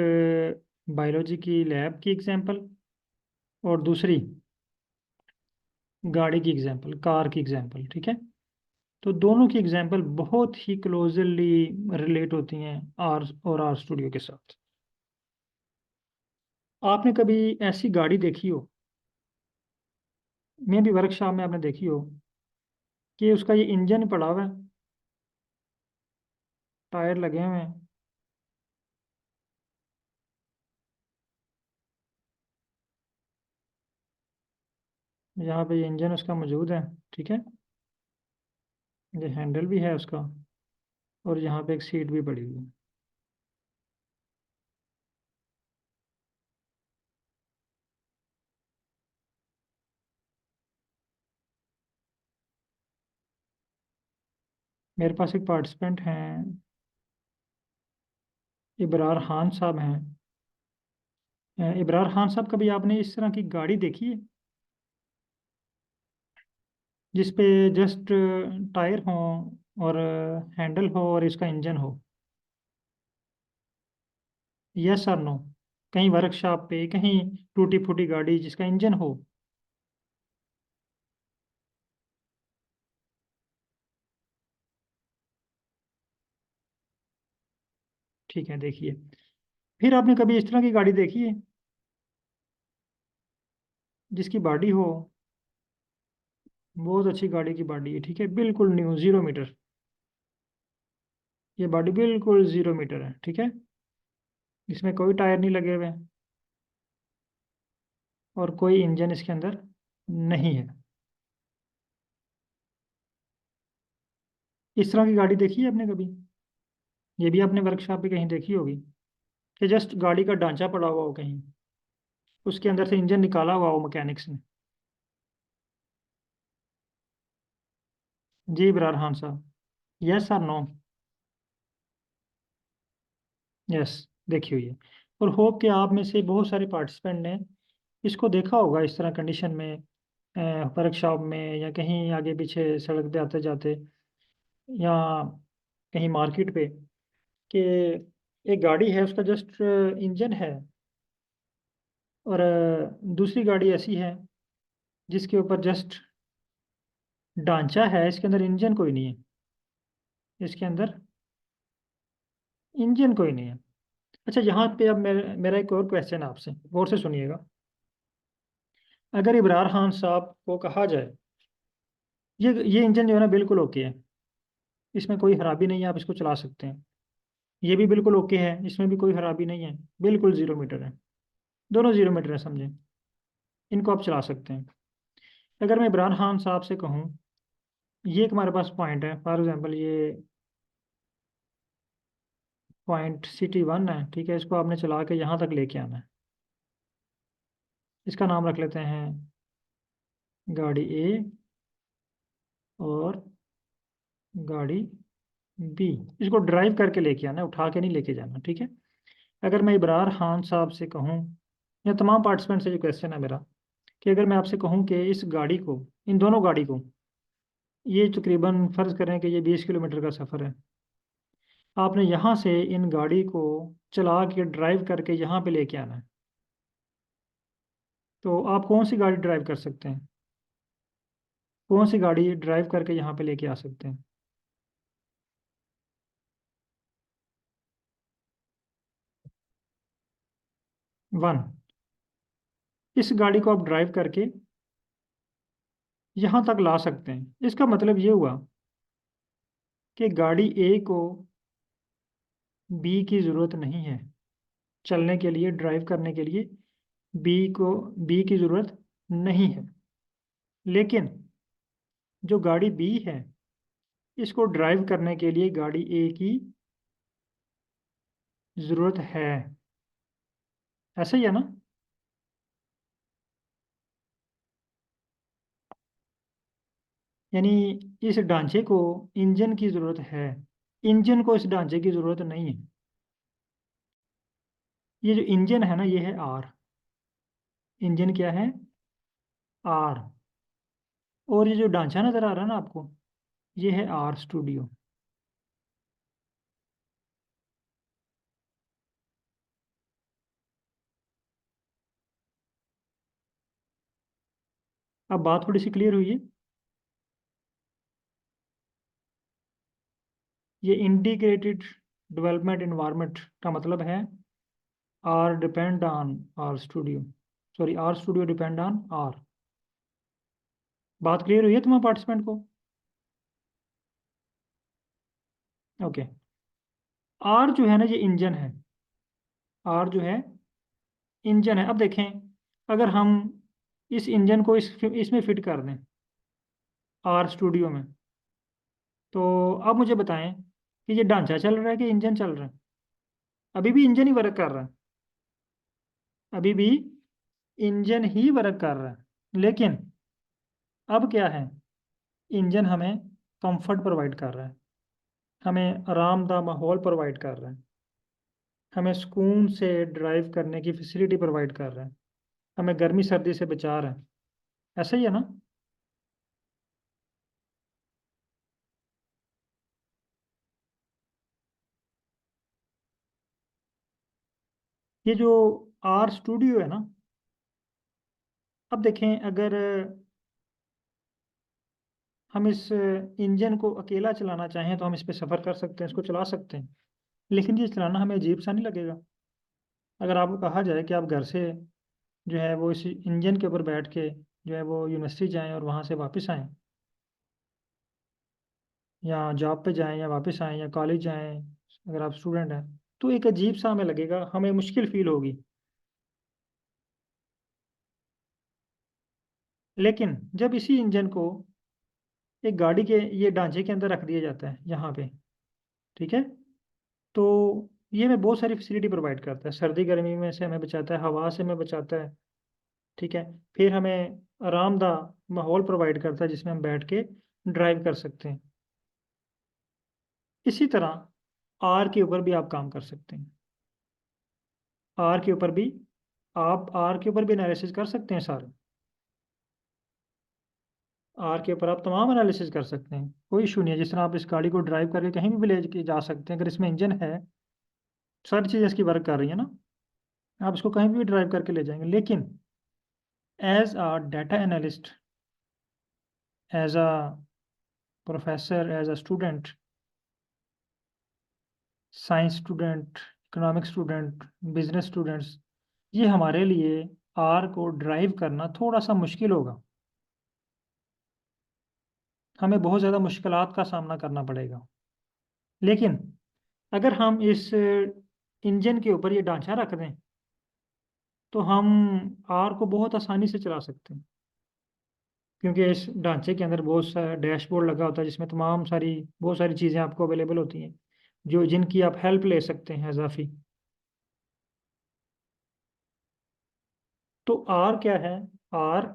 बायोलॉजी की लैब की एग्जांपल, और दूसरी गाड़ी की एग्जांपल, कार की एग्जांपल। ठीक है। तो दोनों की एग्जांपल बहुत ही क्लोजली रिलेट होती हैं आर और आर स्टूडियो के साथ। आपने कभी ऐसी गाड़ी देखी हो, मे भी वर्कशॉप में आपने देखी हो, कि उसका ये इंजन पड़ा हुआ है, टायर लगे हुए हैं, यहाँ पे ये इंजन उसका मौजूद है, ठीक है, ये हैंडल भी है उसका, और यहाँ पे एक सीट भी पड़ी हुई है। मेरे पास एक पार्टिसिपेंट हैं, इबरार खान साहब हैं। इबरार खान साहब, कभी आपने इस तरह की गाड़ी देखी है जिसपे जस्ट टायर हो और हैंडल हो और इसका इंजन हो? यस और नो? कहीं वर्कशॉप पे, कहीं टूटी फूटी गाड़ी जिसका इंजन हो? ठीक है, देखिए। फिर आपने कभी इस तरह की गाड़ी देखी है जिसकी बॉडी हो, बहुत अच्छी गाड़ी की बॉडी है, ठीक है, बिल्कुल न्यू, 0 मीटर, ये बॉडी बिल्कुल 0 मीटर है, ठीक है, इसमें कोई टायर नहीं लगे हुए हैं और कोई इंजन इसके अंदर नहीं है। इस तरह की गाड़ी देखी है आपने कभी? ये भी आपने वर्कशॉप पे कहीं देखी होगी, कि जस्ट गाड़ी का ढांचा पड़ा हुआ हो कहीं, उसके अंदर से इंजन निकाला हुआ हो मैकेनिक्स ने। जी इब्रार खान साहब, यस और नो? यस, देखी हुई है। और होप कि आप में से बहुत सारे पार्टिसिपेंट ने इसको देखा होगा इस तरह कंडीशन में, वर्कशॉप में या कहीं आगे पीछे सड़क पे आते जाते, या कहीं मार्केट पे, कि एक गाड़ी है उसका जस्ट इंजन है, और दूसरी गाड़ी ऐसी है जिसके ऊपर जस्ट ढांचा है, इसके अंदर इंजन कोई नहीं है, इसके अंदर इंजन कोई नहीं है। अच्छा, यहाँ पे अब मेरा एक और क्वेश्चन है आपसे, गौर से सुनिएगा। अगर इब्रार खान साहब को कहा जाए ये इंजन जो है ना बिल्कुल ओके है, इसमें कोई खराबी नहीं है, आप इसको चला सकते हैं, ये भी बिल्कुल ओके है, इसमें भी कोई खराबी नहीं है, बिल्कुल 0 मीटर है, दोनों 0 मीटर है समझें, इनको आप चला सकते हैं। अगर मैं इमरान खान साहब से कहूँ, ये एक हमारे पास पॉइंट है, फॉर एग्जांपल ये पॉइंट सिटी 1 है, ठीक है, इसको आपने चला के यहाँ तक लेके आना है, इसका नाम रख लेते हैं गाड़ी ए और गाड़ी बी। इसको ड्राइव करके लेके आना है, उठा के नहीं लेके जाना, ठीक है। अगर मैं इब्रार खान साहब से कहूँ, या तमाम पार्टिसिपेंट से जो क्वेश्चन है मेरा, कि अगर मैं आपसे कहूँ कि इस गाड़ी को, इन दोनों गाड़ी को, ये तकरीबन फ़र्ज़ करें कि ये 20 किलोमीटर का सफ़र है, आपने यहाँ से इन गाड़ी को चला के ड्राइव करके यहाँ पे लेके आना है, तो आप कौन सी गाड़ी ड्राइव कर सकते हैं? कौन सी गाड़ी ड्राइव करके यहाँ पे लेके आ सकते हैं? 1, इस गाड़ी को आप ड्राइव करके यहाँ तक ला सकते हैं। इसका मतलब ये हुआ कि गाड़ी ए को बी की ज़रूरत नहीं है चलने के लिए, ड्राइव करने के लिए बी की ज़रूरत नहीं है। लेकिन जो गाड़ी बी है, इसको ड्राइव करने के लिए गाड़ी ए की ज़रूरत है। ऐसा ही है ना? यानी इस ढांचे को इंजन की ज़रूरत है, इंजन को इस ढांचे की ज़रूरत नहीं है। ये जो इंजन है ना, ये है आर, इंजन क्या है? आर। और ये जो ढांचा नज़र आ रहा है ना आपको, ये है आर स्टूडियो। अब बात थोड़ी सी क्लियर हुई है। ये इंटीग्रेटेड डेवलपमेंट इन्वायरमेंट का मतलब है R depend on R studio, sorry R studio depend on R. बात क्लियर हुई है तुम्हारे पार्टिसिपेंट को? ओके। आर जो है ना ये इंजन है, आर जो है इंजन है। अब देखें, अगर हम इस इंजन को इसमें फिट कर दें आर स्टूडियो में, तो अब मुझे बताएं कि ये ढांचा चल रहा है कि इंजन चल रहा है? अभी भी इंजन ही वर्क कर रहा है, अभी भी इंजन ही वर्क कर रहा है। लेकिन अब क्या है, इंजन हमें कंफर्ट प्रोवाइड कर रहा है, हमें आरामदायक माहौल प्रोवाइड कर रहा है, हमें सुकून से ड्राइव करने की फैसिलिटी प्रोवाइड कर रहा है, हमें गर्मी सर्दी से बचा रहा है। ऐसा ही है ना? ये जो आर स्टूडियो है ना, अब देखें, अगर हम इस इंजन को अकेला चलाना चाहें तो हम इस पे सफ़र कर सकते हैं, इसको चला सकते हैं। लेकिन ये चलाना हमें अजीब सा नहीं लगेगा अगर आपको कहा जाए कि आप घर से जो है वो इस इंजन के ऊपर बैठ के जो है वो यूनिवर्सिटी जाएं और वहाँ से वापस आएं, या जॉब पे जाएं या वापस आएं, या कॉलेज जाएं, अगर आप स्टूडेंट हैं, तो एक अजीब सा हमें लगेगा, हमें मुश्किल फील होगी। लेकिन जब इसी इंजन को एक गाड़ी के ये ढांचे के अंदर रख दिया जाता है यहाँ पे, ठीक है, तो ये हमें बहुत सारी फैसिलिटी प्रोवाइड करता है, सर्दी गर्मी में से हमें बचाता है, हवा से हमें बचाता है, ठीक है। फिर हमें आरामदाह माहौल प्रोवाइड करता है जिसमें हम बैठ के ड्राइव कर सकते हैं। इसी तरह आर के ऊपर भी आप काम कर सकते हैं, आर के ऊपर भी आप आर के ऊपर भी एनालिसिस कर सकते हैं सारे, आर के ऊपर आप तमाम एनालिसिस कर सकते हैं, कोई इशू नहीं है। जिस तरह आप इस गाड़ी को ड्राइव करके कहीं भी ले के जा सकते हैं, अगर इसमें इंजन है, सारी चीज़ें इसकी वर्क कर रही है ना, आप इसको कहीं भी ड्राइव करके ले जाएंगे। लेकिन as a data analyst, as a professor, as a student, science student, economic student, business students, ये हमारे लिए आर को ड्राइव करना थोड़ा सा मुश्किल होगा, हमें बहुत ज़्यादा मुश्किलात का सामना करना पड़ेगा। लेकिन अगर हम इस इंजन के ऊपर ये ढांचा रख दें तो हम आर को बहुत आसानी से चला सकते हैं, क्योंकि इस ढांचे के अंदर बहुत सा डैशबोर्ड लगा होता है जिसमें तमाम सारी बहुत सारी चीज़ें आपको अवेलेबल होती हैं, जो जिनकी आप हेल्प ले सकते हैं इजाफी। तो आर क्या है? आर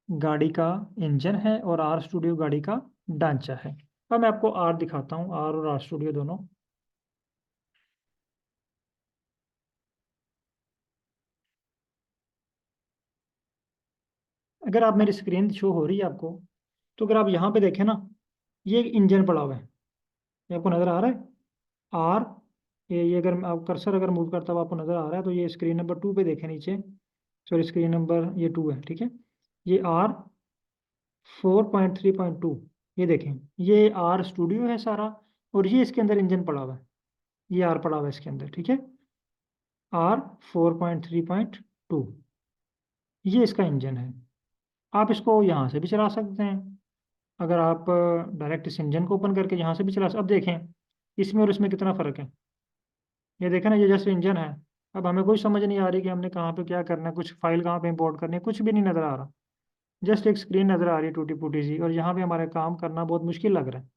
गाड़ी का इंजन है और आर स्टूडियो गाड़ी का ढांचा है। अब मैं आपको आर दिखाता हूँ, आर और आर स्टूडियो दोनों। अगर आप मेरी स्क्रीन शो हो रही है आपको, तो अगर आप यहाँ पे देखें ना, ये एक इंजन पड़ा हुआ है, ये आपको नज़र आ रहा है? आर, ये अगर आप कर्सर अगर मूव करता हुआ आपको नज़र आ रहा है, तो ये स्क्रीन नंबर 2 पे देखें नीचे, सॉरी स्क्रीन नंबर ये 2 है, ठीक है। ये आर 4.3.2, ये देखें, ये आर स्टूडियो है सारा, और ये इसके अंदर इंजन पड़ा हुआ है, ये आर पड़ा हुआ है इसके अंदर, ठीक है। आर 4.3.2, ये इसका इंजन है। आप इसको यहाँ से भी चला सकते हैं, अगर आप डायरेक्ट इस इंजन को ओपन करके यहाँ से भी चला अब देखें इसमें और इसमें कितना फ़र्क है। ये देखें ना, ये जस्ट इंजन है। अब हमें कोई समझ नहीं आ रही कि हमने कहाँ पे क्या करना है, कुछ फाइल कहाँ पे इंपोर्ट करनी है, कुछ भी नहीं नज़र आ रहा। जस्ट एक स्क्रीन नज़र आ रही है टूटी फूटी सी, और यहाँ पे हमारा काम करना बहुत मुश्किल लग रहा है।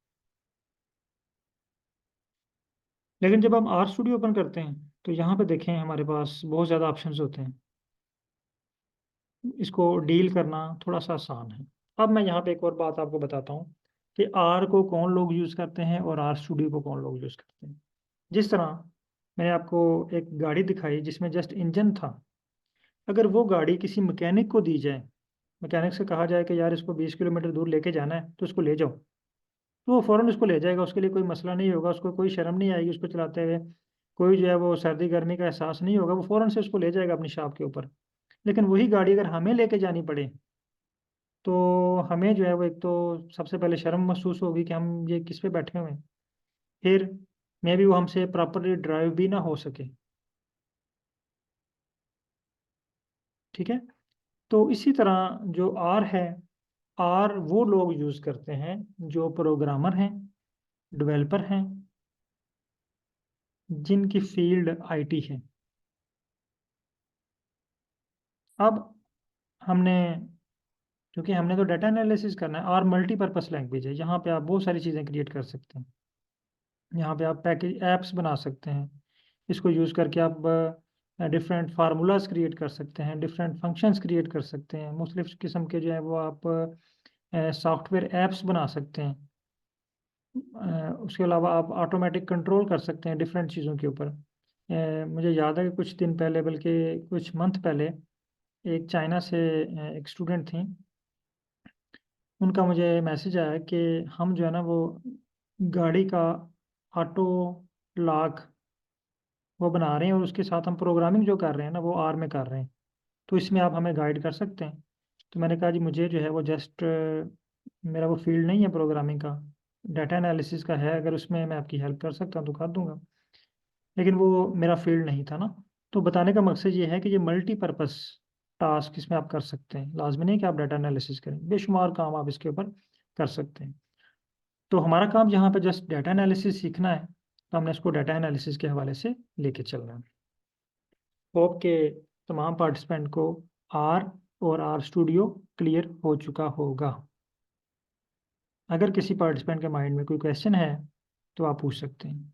लेकिन जब हम आर स्टूडियो ओपन करते हैं तो यहाँ पे देखें हमारे पास बहुत ज़्यादा ऑप्शंस होते हैं, इसको डील करना थोड़ा सा आसान है। अब मैं यहाँ पे एक और बात आपको बताता हूँ कि आर को कौन लोग यूज़ करते हैं और आर स्टूडियो को कौन लोग यूज़ करते हैं। जिस तरह मैंने आपको एक गाड़ी दिखाई जिसमें जस्ट इंजन था, अगर वो गाड़ी किसी मैकेनिक को दी जाए, मैकेनिक से कहा जाए कि यार इसको 20 किलोमीटर दूर लेके जाना है तो उसको ले जाओ, तो वो फ़ौरन उसको ले जाएगा, उसके लिए कोई मसला नहीं होगा, उसको कोई शर्म नहीं आएगी उसको चलाते हुए, कोई जो है वो सर्दी गर्मी का एहसास नहीं होगा, वो फ़ौरन से उसको ले जाएगा अपनी शॉप के ऊपर। लेकिन वही गाड़ी अगर हमें लेके जानी पड़े तो हमें जो है वो एक तो सबसे पहले शर्म महसूस होगी कि हम ये किस पे बैठे हुए हैं, फिर मे बी वो हमसे प्रॉपरली ड्राइव भी ना हो सके। ठीक है। तो इसी तरह जो आर है, आर वो लोग यूज़ करते हैं जो प्रोग्रामर हैं, डेवलपर हैं, जिनकी फील्ड आईटी है। अब हमने, क्योंकि हमने तो डाटा एनालिसिस करना है, आर मल्टीपर्पस लैंग्वेज है, यहाँ पे आप बहुत सारी चीज़ें क्रिएट कर सकते हैं। यहाँ पे आप पैकेज ऐप्स बना सकते हैं, इसको यूज़ करके आप डिफरेंट फार्मूलाज क्रिएट कर सकते हैं, डिफरेंट फंक्शंस क्रिएट कर सकते हैं, मुख्तलिफ किस्म के जो है वो आप सॉफ्टवेयर ऐप्स बना सकते हैं। उसके अलावा आप ऑटोमेटिक कंट्रोल कर सकते हैं डिफरेंट चीज़ों के ऊपर। मुझे याद है कि कुछ दिन पहले, बल्कि कुछ मंथ पहले, एक चाइना से एक स्टूडेंट थी, उनका मुझे मैसेज आया कि हम जो है ना वो गाड़ी का ऑटो लॉक वो बना रहे हैं, और उसके साथ हम प्रोग्रामिंग जो कर रहे हैं ना वो आर में कर रहे हैं, तो इसमें आप हमें गाइड कर सकते हैं। तो मैंने कहा जी मुझे जो है वो जस्ट मेरा वो फील्ड नहीं है प्रोग्रामिंग का, डाटा एनालिसिस का है, अगर उसमें मैं आपकी हेल्प कर सकता हूँ तो कर दूंगा, लेकिन वो मेरा फील्ड नहीं था ना। तो बताने का मकसद ये है कि ये मल्टीपर्पस टास्क इसमें आप कर सकते हैं, लाजमी नहीं कि आप डाटा एनालिसिस करें, बेशुमार काम आप इसके ऊपर कर सकते हैं। तो हमारा काम यहाँ पे जस्ट डाटा एनालिसिस सीखना है, तो हमने इसको डाटा एनालिसिस के हवाले से लेके चलना है। होप के तमाम पार्टिसिपेंट को आर और आर स्टूडियो क्लियर हो चुका होगा। अगर किसी पार्टिसिपेंट के माइंड में कोई क्वेश्चन है तो आप पूछ सकते हैं।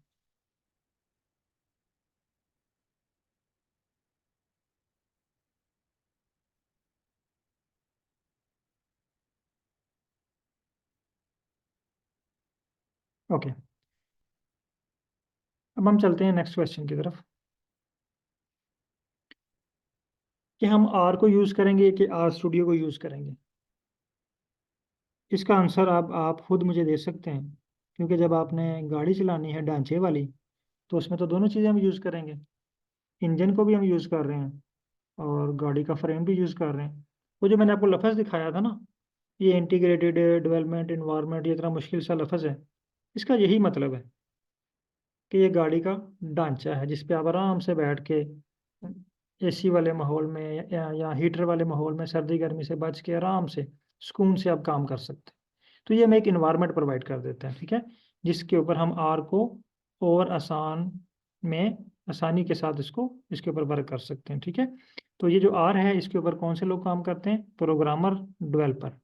ओके, अब हम चलते हैं नेक्स्ट क्वेश्चन की तरफ, कि हम आर को यूज़ करेंगे कि आर स्टूडियो को यूज़ करेंगे। इसका आंसर आप खुद मुझे दे सकते हैं, क्योंकि जब आपने गाड़ी चलानी है ढांचे वाली, तो उसमें तो दोनों चीज़ें हम यूज़ करेंगे, इंजन को भी हम यूज़ कर रहे हैं और गाड़ी का फ्रेम भी यूज़ कर रहे हैं। वो जो मैंने आपको लफ्ज़ दिखाया था ना, ये इंटीग्रेटेड डेवलपमेंट इन्वायरमेंट, ये इतना मुश्किल सा लफ्ज़ है, इसका यही मतलब है कि ये गाड़ी का ढांचा है जिस पे आप आराम से बैठ के एसी वाले माहौल में या हीटर वाले माहौल में सर्दी गर्मी से बच के आराम से सुकून से आप काम कर सकते हैं। तो ये हमें एक इन्वायरमेंट प्रोवाइड कर देते हैं, ठीक है, जिसके ऊपर हम आर को और में आसानी के साथ इसके ऊपर वर्क कर सकते हैं, ठीक है। तो ये जो आर है इसके ऊपर कौन से लोग काम करते हैं? प्रोग्रामर, डेवलपर,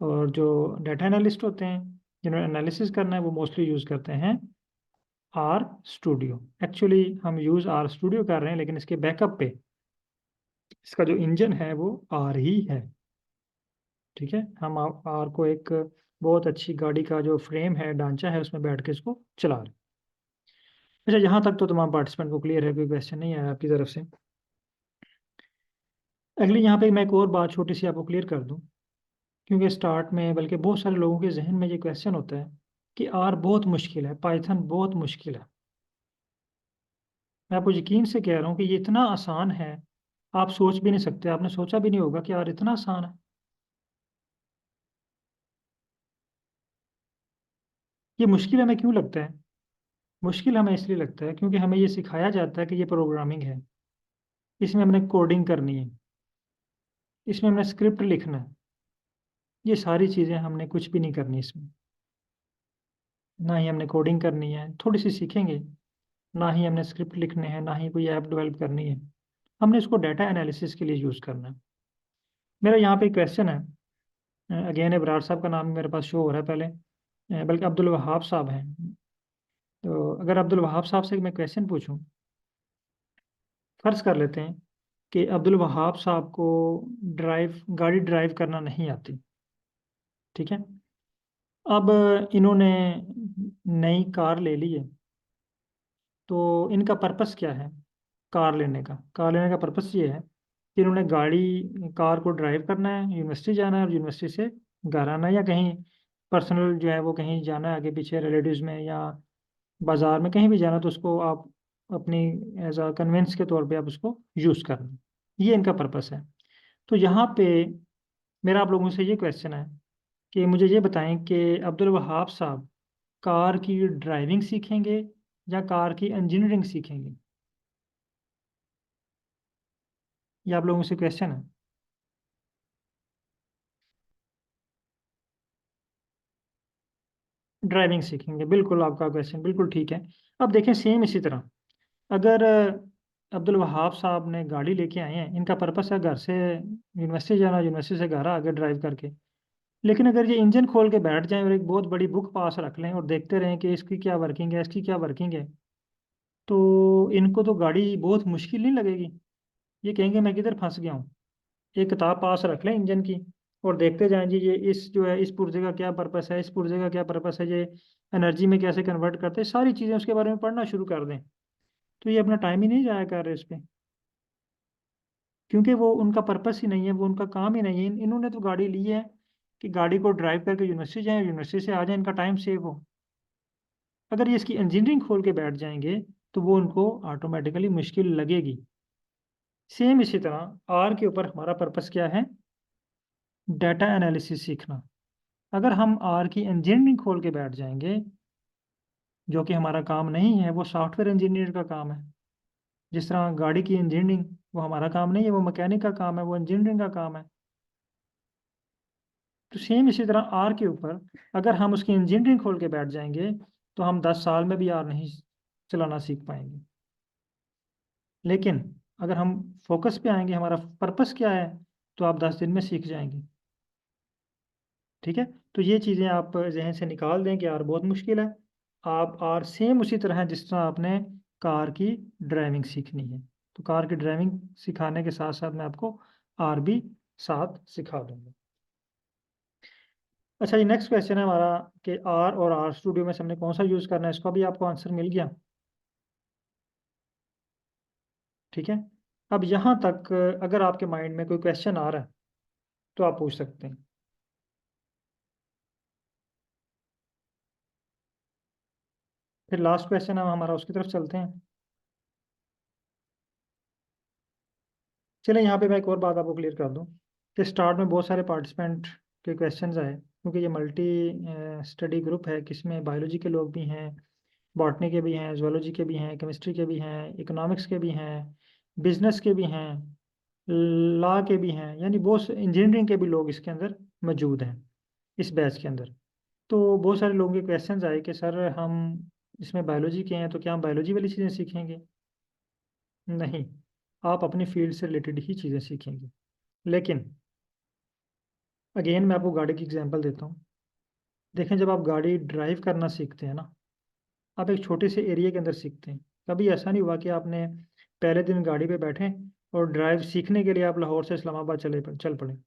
और जो डाटा एनालिस्ट होते हैं जिन्होंने एनालिसिस करना है वो मोस्टली यूज़ करते हैं आर स्टूडियो। एक्चुअली हम यूज़ आर स्टूडियो कर रहे हैं, लेकिन इसके बैकअप पे इसका जो इंजन है वो आर ही है, ठीक है। हम आर को एक बहुत अच्छी गाड़ी का जो फ्रेम है, ढांचा है, उसमें बैठ के इसको चला रहे हैं। अच्छा, यहाँ तक तो तमाम पार्टिसिपेंट को क्लियर है, कोई क्वेश्चन नहीं आया आपकी तरफ से। अगली यहाँ पे मैं एक और बात छोटी सी आपको क्लियर कर दूँ, क्योंकि स्टार्ट में, बल्कि बहुत सारे लोगों के जहन में ये क्वेश्चन होता है कि आर बहुत मुश्किल है, पाइथन बहुत मुश्किल है। मैं आपको यकीन से कह रहा हूँ कि ये इतना आसान है, आप सोच भी नहीं सकते, आपने सोचा भी नहीं होगा कि यार इतना आसान है। ये मुश्किल हमें क्यों लगता है? मुश्किल हमें इसलिए लगता है क्योंकि हमें ये सिखाया जाता है कि ये प्रोग्रामिंग है, इसमें हमने कोडिंग करनी है, इसमें हमने स्क्रिप्ट लिखना है। ये सारी चीज़ें हमने कुछ भी नहीं करनी इसमें, ना ही हमने कोडिंग करनी है, थोड़ी सी सीखेंगे, ना ही हमने स्क्रिप्ट लिखने हैं, ना ही कोई ऐप डेवलप करनी है। हमने इसको डाटा एनालिसिस के लिए यूज़ करना है। मेरा यहाँ पे क्वेश्चन है, अगेन इब्रार साहब का नाम मेरे पास शो हो रहा है पहले, बल्कि अब्दुल वहाब साहब हैं। तो अगर अब्दुल वहाब साहब से मैं क्वेश्चन पूछूं, फ़र्ज़ कर लेते हैं कि अब्दुल वहाब साहब को गाड़ी ड्राइव करना नहीं आती, ठीक है। अब इन्होंने नई कार ले ली है, तो इनका पर्पस क्या है? कार लेने का पर्पस ये है कि इन्होंने कार को ड्राइव करना है, यूनिवर्सिटी जाना है, और यूनिवर्सिटी से घर आना है, या कहीं पर्सनल जो है वो कहीं जाना है आगे पीछे रिलेटिव्स में या बाजार में, कहीं भी जाना, तो उसको आप अपनी एज अ कन्वेंस के तौर पे आप उसको यूज़ करना, ये इनका पर्पस है। तो यहाँ पे मेरा आप लोगों से ये क्वेश्चन है कि मुझे ये बताएं कि अब्दुल वहाब साहब कार की ड्राइविंग सीखेंगे या कार की इंजीनियरिंग सीखेंगे? ये आप लोगों से क्वेश्चन है। ड्राइविंग सीखेंगे, बिल्कुल आपका क्वेश्चन बिल्कुल ठीक है। अब देखें सेम इसी तरह, अगर अब्दुल वहाब साहब ने गाड़ी लेके आए हैं, इनका पर्पस है घर से यूनिवर्सिटी जाना, यूनिवर्सिटी से घर आगे ड्राइव करके। लेकिन अगर ये इंजन खोल के बैठ जाएं और एक बहुत बड़ी बुक पास रख लें और देखते रहें कि इसकी क्या वर्किंग है, इसकी क्या वर्किंग है, तो इनको तो गाड़ी बहुत मुश्किल नहीं लगेगी। ये कहेंगे मैं किधर फंस गया हूँ। एक किताब पास रख लें इंजन की और देखते जाएं जी, ये इस जो है इस पुर्जे का क्या पर्पस है, इस पुर्जे का क्या पर्पस है, ये एनर्जी में कैसे कन्वर्ट करते हैं, सारी चीज़ें उसके बारे में पढ़ना शुरू कर दें। तो ये अपना टाइम ही नहीं जाया कर रहे इस पे, क्योंकि वो उनका पर्पस ही नहीं है, वो उनका काम ही नहीं है। इन्होंने तो गाड़ी ली है कि गाड़ी को ड्राइव करके यूनिवर्सिटी जाएं, यूनिवर्सिटी से आ जाएं, इनका टाइम सेव हो। अगर ये इसकी इंजीनियरिंग खोल के बैठ जाएंगे तो वो उनको ऑटोमेटिकली मुश्किल लगेगी। सेम इसी तरह आर के ऊपर हमारा पर्पस क्या है? डाटा एनालिसिस सीखना। अगर हम आर की इंजीनियरिंग खोल के बैठ जाएंगे, जो कि हमारा काम नहीं है, वो सॉफ्टवेयर इंजीनियर का काम है। जिस तरह गाड़ी की इंजीनियरिंग वो हमारा काम नहीं है, वो मैकेनिक का काम है, वो इंजीनियरिंग का काम है। तो सेम इसी तरह आर के ऊपर अगर हम उसकी इंजीनियरिंग खोल के बैठ जाएंगे तो हम 10 साल में भी आर नहीं चलाना सीख पाएंगे। लेकिन अगर हम फोकस पे आएंगे, हमारा पर्पस क्या है, तो आप 10 दिन में सीख जाएंगे। ठीक है, तो ये चीज़ें आप जहन से निकाल दें कि आर बहुत मुश्किल है। आप आर सेम उसी तरह है जिस तरह आपने कार की ड्राइविंग सीखनी है। तो कार की ड्राइविंग सिखाने के साथ साथ मैं आपको आर भी साथ सिखा दूंगा। अच्छा, ये नेक्स्ट क्वेश्चन है हमारा कि आर और आर स्टूडियो में से हमने कौन सा यूज़ करना है, इसका भी आपको आंसर मिल गया। ठीक है, अब यहाँ तक अगर आपके माइंड में कोई क्वेश्चन आ रहा है तो आप पूछ सकते हैं। फिर लास्ट क्वेश्चन है हमारा, उसकी तरफ चलते हैं। चलिए, यहाँ पे मैं एक और बात आपको क्लियर कर दूँ कि स्टार्ट में बहुत सारे पार्टिसिपेंट के क्वेश्चंस आए, क्योंकि ये मल्टी स्टडी ग्रुप है, किसमें बायोलॉजी के लोग भी हैं, बॉटनी के भी हैं, जूलॉजी के भी हैं, केमिस्ट्री के भी हैं, इकोनॉमिक्स के भी हैं, बिजनेस के भी हैं, लॉ के भी हैं, यानी बहुत इंजीनियरिंग के भी लोग इसके अंदर मौजूद हैं इस बैच के अंदर। तो बहुत सारे लोगों के क्वेश्चंस आए कि सर हम इसमें बायोलॉजी के हैं तो क्या हम बायोलॉजी वाली चीज़ें सीखेंगे? नहीं, आप अपनी फील्ड से रिलेटेड ही चीज़ें सीखेंगे। लेकिन अगेन मैं आपको गाड़ी की एग्जांपल देता हूँ। देखें, जब आप गाड़ी ड्राइव करना सीखते हैं ना, आप एक छोटे से एरिया के अंदर सीखते हैं। कभी ऐसा नहीं हुआ कि आपने पहले दिन गाड़ी पे बैठे और ड्राइव सीखने के लिए आप लाहौर से इस्लामाबाद चल पड़े।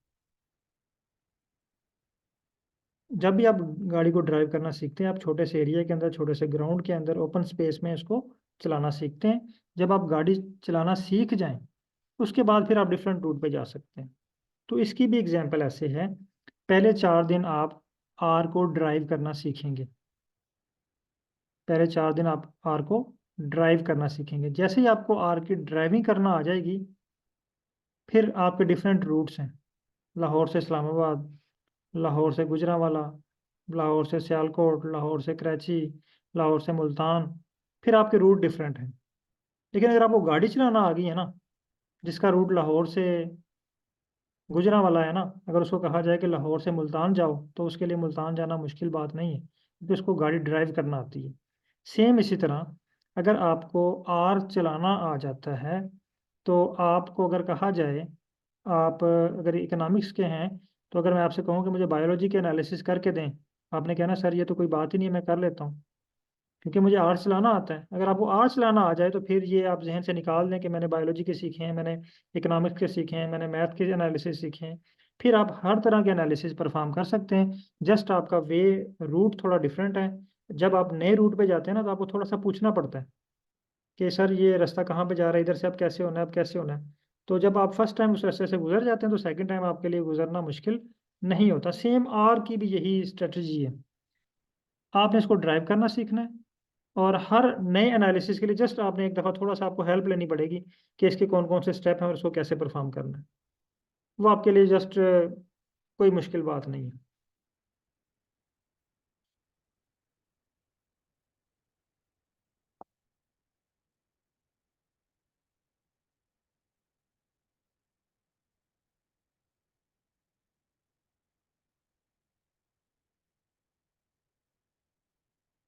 जब भी आप गाड़ी को ड्राइव करना सीखते हैं, आप छोटे से एरिया के अंदर, छोटे से ग्राउंड के अंदर, ओपन स्पेस में इसको चलाना सीखते हैं। जब आप गाड़ी चलाना सीख जाएं, उसके बाद फिर आप डिफरेंट रूट पे जा सकते हैं। तो इसकी भी एग्जांपल ऐसे है। पहले 4 दिन आप आर को ड्राइव करना सीखेंगे। पहले 4 दिन आप आर को ड्राइव करना सीखेंगे। जैसे ही आपको आर की ड्राइविंग करना आ जाएगी, फिर आपके डिफरेंट रूट्स हैं। लाहौर से इस्लामाबाद, लाहौर से गुजरांवाला, लाहौर से सियालकोट, लाहौर से कराची, लाहौर से मुल्तान। फिर आपके रूट डिफरेंट हैं। लेकिन अगर आपको गाड़ी चलाना आ गई है ना, जिसका रूट लाहौर से गुजरांवाला है ना, अगर उसको कहा जाए कि लाहौर से मुल्तान जाओ, तो उसके लिए मुल्तान जाना मुश्किल बात नहीं है, क्योंकि उसको गाड़ी ड्राइव करना आती है। सेम इसी तरह अगर आपको आर चलाना आ जाता है, तो आपको अगर कहा जाए, आप अगर इकोनॉमिक्स के हैं, तो अगर मैं आपसे कहूँ कि मुझे बायोलॉजी के एनालिसिस करके दें, आपने कहना सर ये तो कोई बात ही नहीं है, मैं कर लेता हूँ, क्योंकि मुझे आर्ट्स चलाना आता है। अगर आपको आर्ट्स चलाना आ जाए तो फिर ये आप जहन से निकाल दें कि मैंने बायोलॉजी के सीखे हैं, मैंने इकोनॉमिक्स के सीखे हैं, मैंने मैथ के एनालिसिस सीखे हैं। फिर आप हर तरह के एनालिसिस परफॉर्म कर सकते हैं। जस्ट आपका वे रूट थोड़ा डिफरेंट है। जब आप नए रूट पे जाते हैं ना, तो आपको थोड़ा सा पूछना पड़ता है कि सर ये रास्ता कहाँ पे जा रहा है, इधर से अब कैसे होना है, अब कैसे होना है। तो जब आप फर्स्ट टाइम उस रास्ते से गुजर जाते हैं, तो सेकंड टाइम आपके लिए गुजरना मुश्किल नहीं होता। सेम आर की भी यही स्ट्रेटजी है। आपने इसको ड्राइव करना सीखना है, और हर नए एनालिसिस के लिए जस्ट आपने एक दफ़ा थोड़ा सा आपको हेल्प लेनी पड़ेगी कि इसके कौन कौन से स्टेप हैं और इसको कैसे परफॉर्म करना है। वो आपके लिए जस्ट कोई मुश्किल बात नहीं है।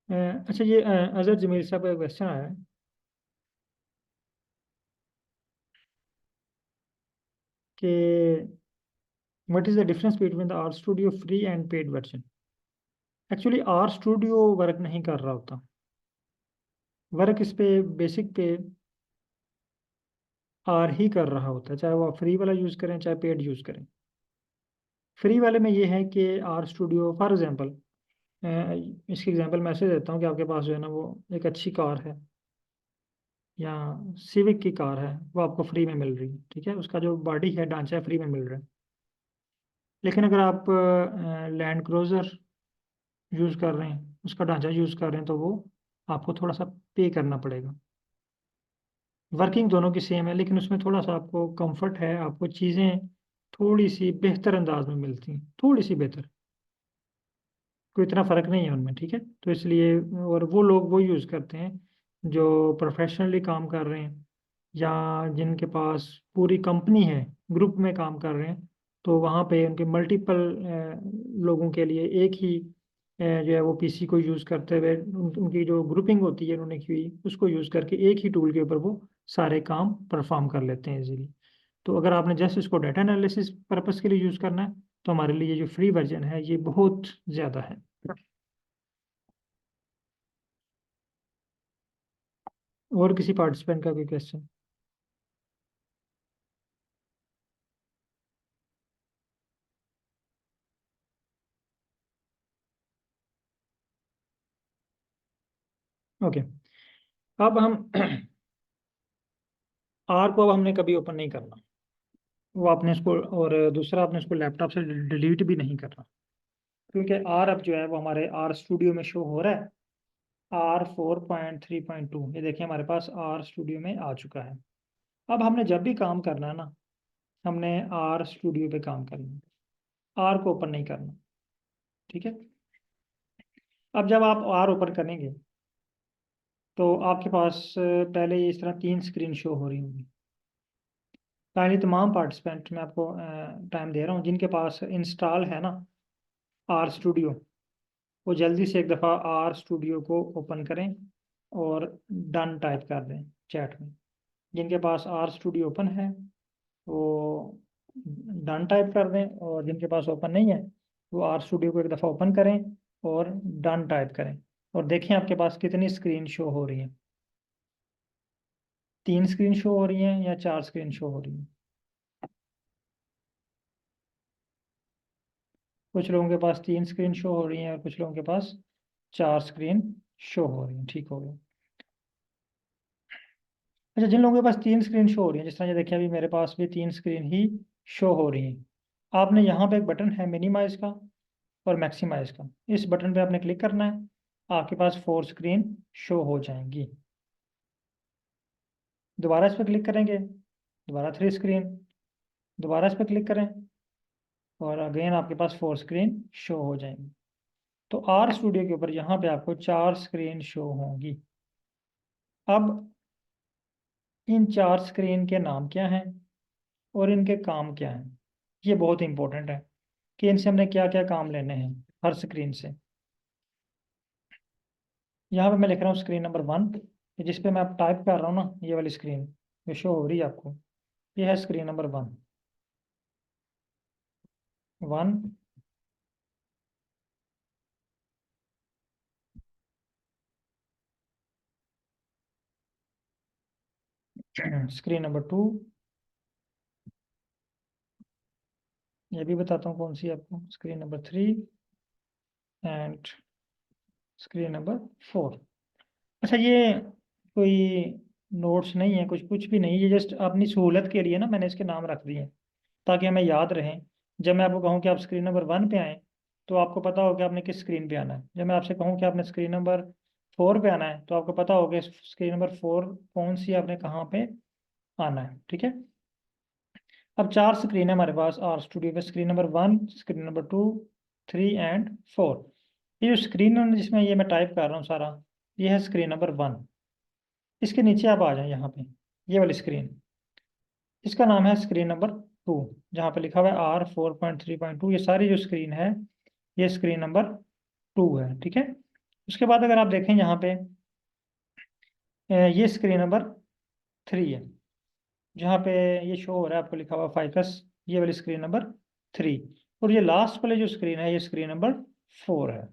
अच्छा, ये अजहर जमील साहब का क्वेश्चन आया है कि what is the difference between the R studio free and paid version. Actually R studio work नहीं कर रहा होता, वर्क इस पे बेसिक पे आर ही कर रहा होता है, चाहे वो आप फ्री वाला यूज़ करें चाहे पेड यूज़ करें। फ्री वाले में ये है कि आर स्टूडियो फॉर एग्जांपल, इसकी एग्जांपल मैं ऐसे देता हूँ कि आपके पास जो है ना वो एक अच्छी कार है या सिविक की कार है, वो आपको फ्री में मिल रही है, ठीक है, उसका जो बॉडी है ढांचा है फ्री में मिल रहा है। लेकिन अगर आप लैंड क्रूजर यूज़ कर रहे हैं, उसका ढांचा यूज़ कर रहे हैं, तो वो आपको थोड़ा सा पे करना पड़ेगा। वर्किंग दोनों की सेम है, लेकिन उसमें थोड़ा सा आपको कंफर्ट है, आपको चीज़ें थोड़ी सी बेहतर अंदाज में मिलती हैं, थोड़ी सी बेहतर, कोई इतना फ़र्क नहीं है उनमें, ठीक है। तो इसलिए, और वो लोग वो यूज़ करते हैं जो प्रोफेशनली काम कर रहे हैं या जिनके पास पूरी कंपनी है, ग्रुप में काम कर रहे हैं, तो वहाँ पे उनके मल्टीपल लोगों के लिए एक ही जो है वो पीसी को यूज़ करते हुए उनकी जो ग्रुपिंग होती है उन्होंने की हुई, उसको यूज़ करके एक ही टूल के ऊपर वो सारे काम परफॉर्म कर लेते हैं इजीली। तो अगर आपने जस्ट इसको डाटा एनालिसिस पर्पस के लिए यूज़ करना है, तो हमारे लिए ये जो फ्री वर्जन है ये बहुत ज़्यादा है। और किसी पार्टिसिपेंट का कोई क्वेश्चन? ओके, अब हम आर को अब हमने कभी ओपन नहीं करना, वो आपने इसको, और दूसरा आपने इसको लैपटॉप से डिलीट भी नहीं करना, क्योंकि आर अब जो है वो हमारे आर स्टूडियो में शो हो रहा है। R4.3.2, ये देखिए हमारे पास आर स्टूडियो में आ चुका है। अब हमने जब भी काम करना है ना, हमने आर स्टूडियो पे काम करना है, आर को ओपन नहीं करना, ठीक है। अब जब आप आर ओपन करेंगे तो आपके पास पहले इस तरह 3 स्क्रीन शो हो रही होंगी। काइंडली तमाम पार्टिसिपेंट, मैं आपको टाइम दे रहा हूँ, जिनके पास इंस्टॉल है ना आर स्टूडियो, वो जल्दी से एक दफ़ा आर स्टूडियो को ओपन करें और डन टाइप कर दें चैट में। जिनके पास आर स्टूडियो ओपन है वो डन टाइप कर दें, और जिनके पास ओपन नहीं है वो आर स्टूडियो को एक दफ़ा ओपन करें और डन टाइप करें, और देखें आपके पास कितनी स्क्रीन शो हो रही है। 3 स्क्रीन शो हो रही हैं या 4 स्क्रीन शो हो रही हैं? कुछ लोगों के पास 3 स्क्रीन शो हो रही हैं और कुछ लोगों के पास 4 स्क्रीन शो हो रही हैं, ठीक हो गया। अच्छा, जिन लोगों के पास 3 स्क्रीन शो हो रही है, जिस तरह ये देखिए अभी मेरे पास भी 3 स्क्रीन ही शो हो रही हैं, आपने यहाँ पे एक बटन है मिनिमाइज का और मैक्सिमाइज का, इस बटन पे आपने क्लिक करना है, आपके पास 4 स्क्रीन शो हो जाएंगी। दोबारा इस पर क्लिक करेंगे, दोबारा 3 स्क्रीन, दोबारा इस पर क्लिक करें और अगेन आपके पास 4 स्क्रीन शो हो जाएंगी। तो आर स्टूडियो के ऊपर यहाँ पे आपको 4 स्क्रीन शो होंगी। अब इन 4 स्क्रीन के नाम क्या हैं और इनके काम क्या हैं, ये बहुत इंपॉर्टेंट है कि इनसे हमने क्या क्या काम लेने हैं हर स्क्रीन से। यहाँ पे मैं लिख रहा हूँ स्क्रीन नंबर 1, जिस पे मैं अब टाइप कर रहा हूँ ना, ये वाली स्क्रीन जो शो हो रही है आपको, ये है स्क्रीन नंबर 1। स्क्रीन नंबर 2, ये भी बताता हूँ कौन सी है आपको, screen number 3 and screen number 4। अच्छा, ये कोई नोट्स नहीं है, कुछ कुछ भी नहीं, ये जस्ट अपनी सहूलत के लिए ना मैंने इसके नाम रख दिए हैं ताकि हमें याद रहें। जब मैं आपको कहूँ कि आप स्क्रीन नंबर 1 पे आएँ, तो आपको पता हो कि आपने किस स्क्रीन पे आना है। जब मैं आपसे कहूँ कि आपने स्क्रीन नंबर 4 पे आना है, तो आपको पता होगा स्क्रीन नंबर 4 कौन सी आपने कहाँ पे आना है, ठीक है। अब 4 स्क्रीन है हमारे पास आर स्टूडियो पे, screen number 1, screen number 2, 3 and 4। ये जो स्क्रीन है जिसमें ये मैं टाइप कर रहा हूँ सारा, ये है स्क्रीन नंबर 1। इसके नीचे आप आ जाए यहाँ पे, ये वाली स्क्रीन, इसका नाम है स्क्रीन नंबर 2, जहाँ पे लिखा हुआ है R4.3.2। ये सारी जो स्क्रीन है ये स्क्रीन नंबर 2 है, ठीक है। उसके बाद अगर आप देखें यहाँ पे ये स्क्रीन नंबर 3 है, जहाँ पे ये शो हो रहा है आपको लिखा हुआ फाइकस, ये वाली स्क्रीन नंबर 3। और ये लास्ट वाले जो स्क्रीन है ये स्क्रीन नंबर 4 है।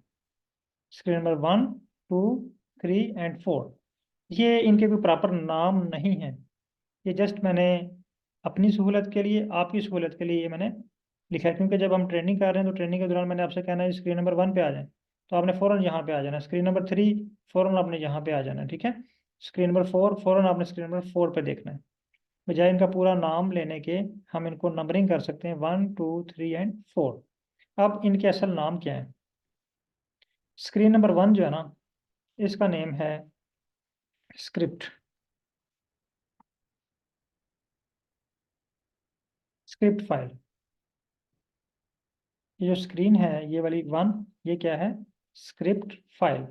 स्क्रीन नंबर 1, 2, 3 एंड 4, ये इनके कोई प्रॉपर नाम नहीं है। ये जस्ट मैंने अपनी सहूलत के लिए, आपकी सहूलत के लिए ये मैंने लिखा है, क्योंकि जब हम ट्रेनिंग कर रहे हैं तो ट्रेनिंग के दौरान मैंने आपसे कहना है स्क्रीन नंबर 1 पे आ जाए, तो आपने फ़ौरन यहाँ पे आ जाना। स्क्रीन नंबर 3 फ़ौरन आपने यहाँ पे आ जाना, ठीक है। स्क्रीन नंबर 4 फ़ौरन आपने स्क्रीन नंबर 4 पे देखना है। बजाय इनका पूरा नाम लेने के हम इनको नंबरिंग कर सकते हैं 1, 2, 3 एंड 4। अब इनके असल नाम क्या है? स्क्रीन नंबर 1 जो है ना, इसका नेम है स्क्रिप्ट। Script file. ये जो स्क्रीन है ये वाली 1, ये क्या है? Script file.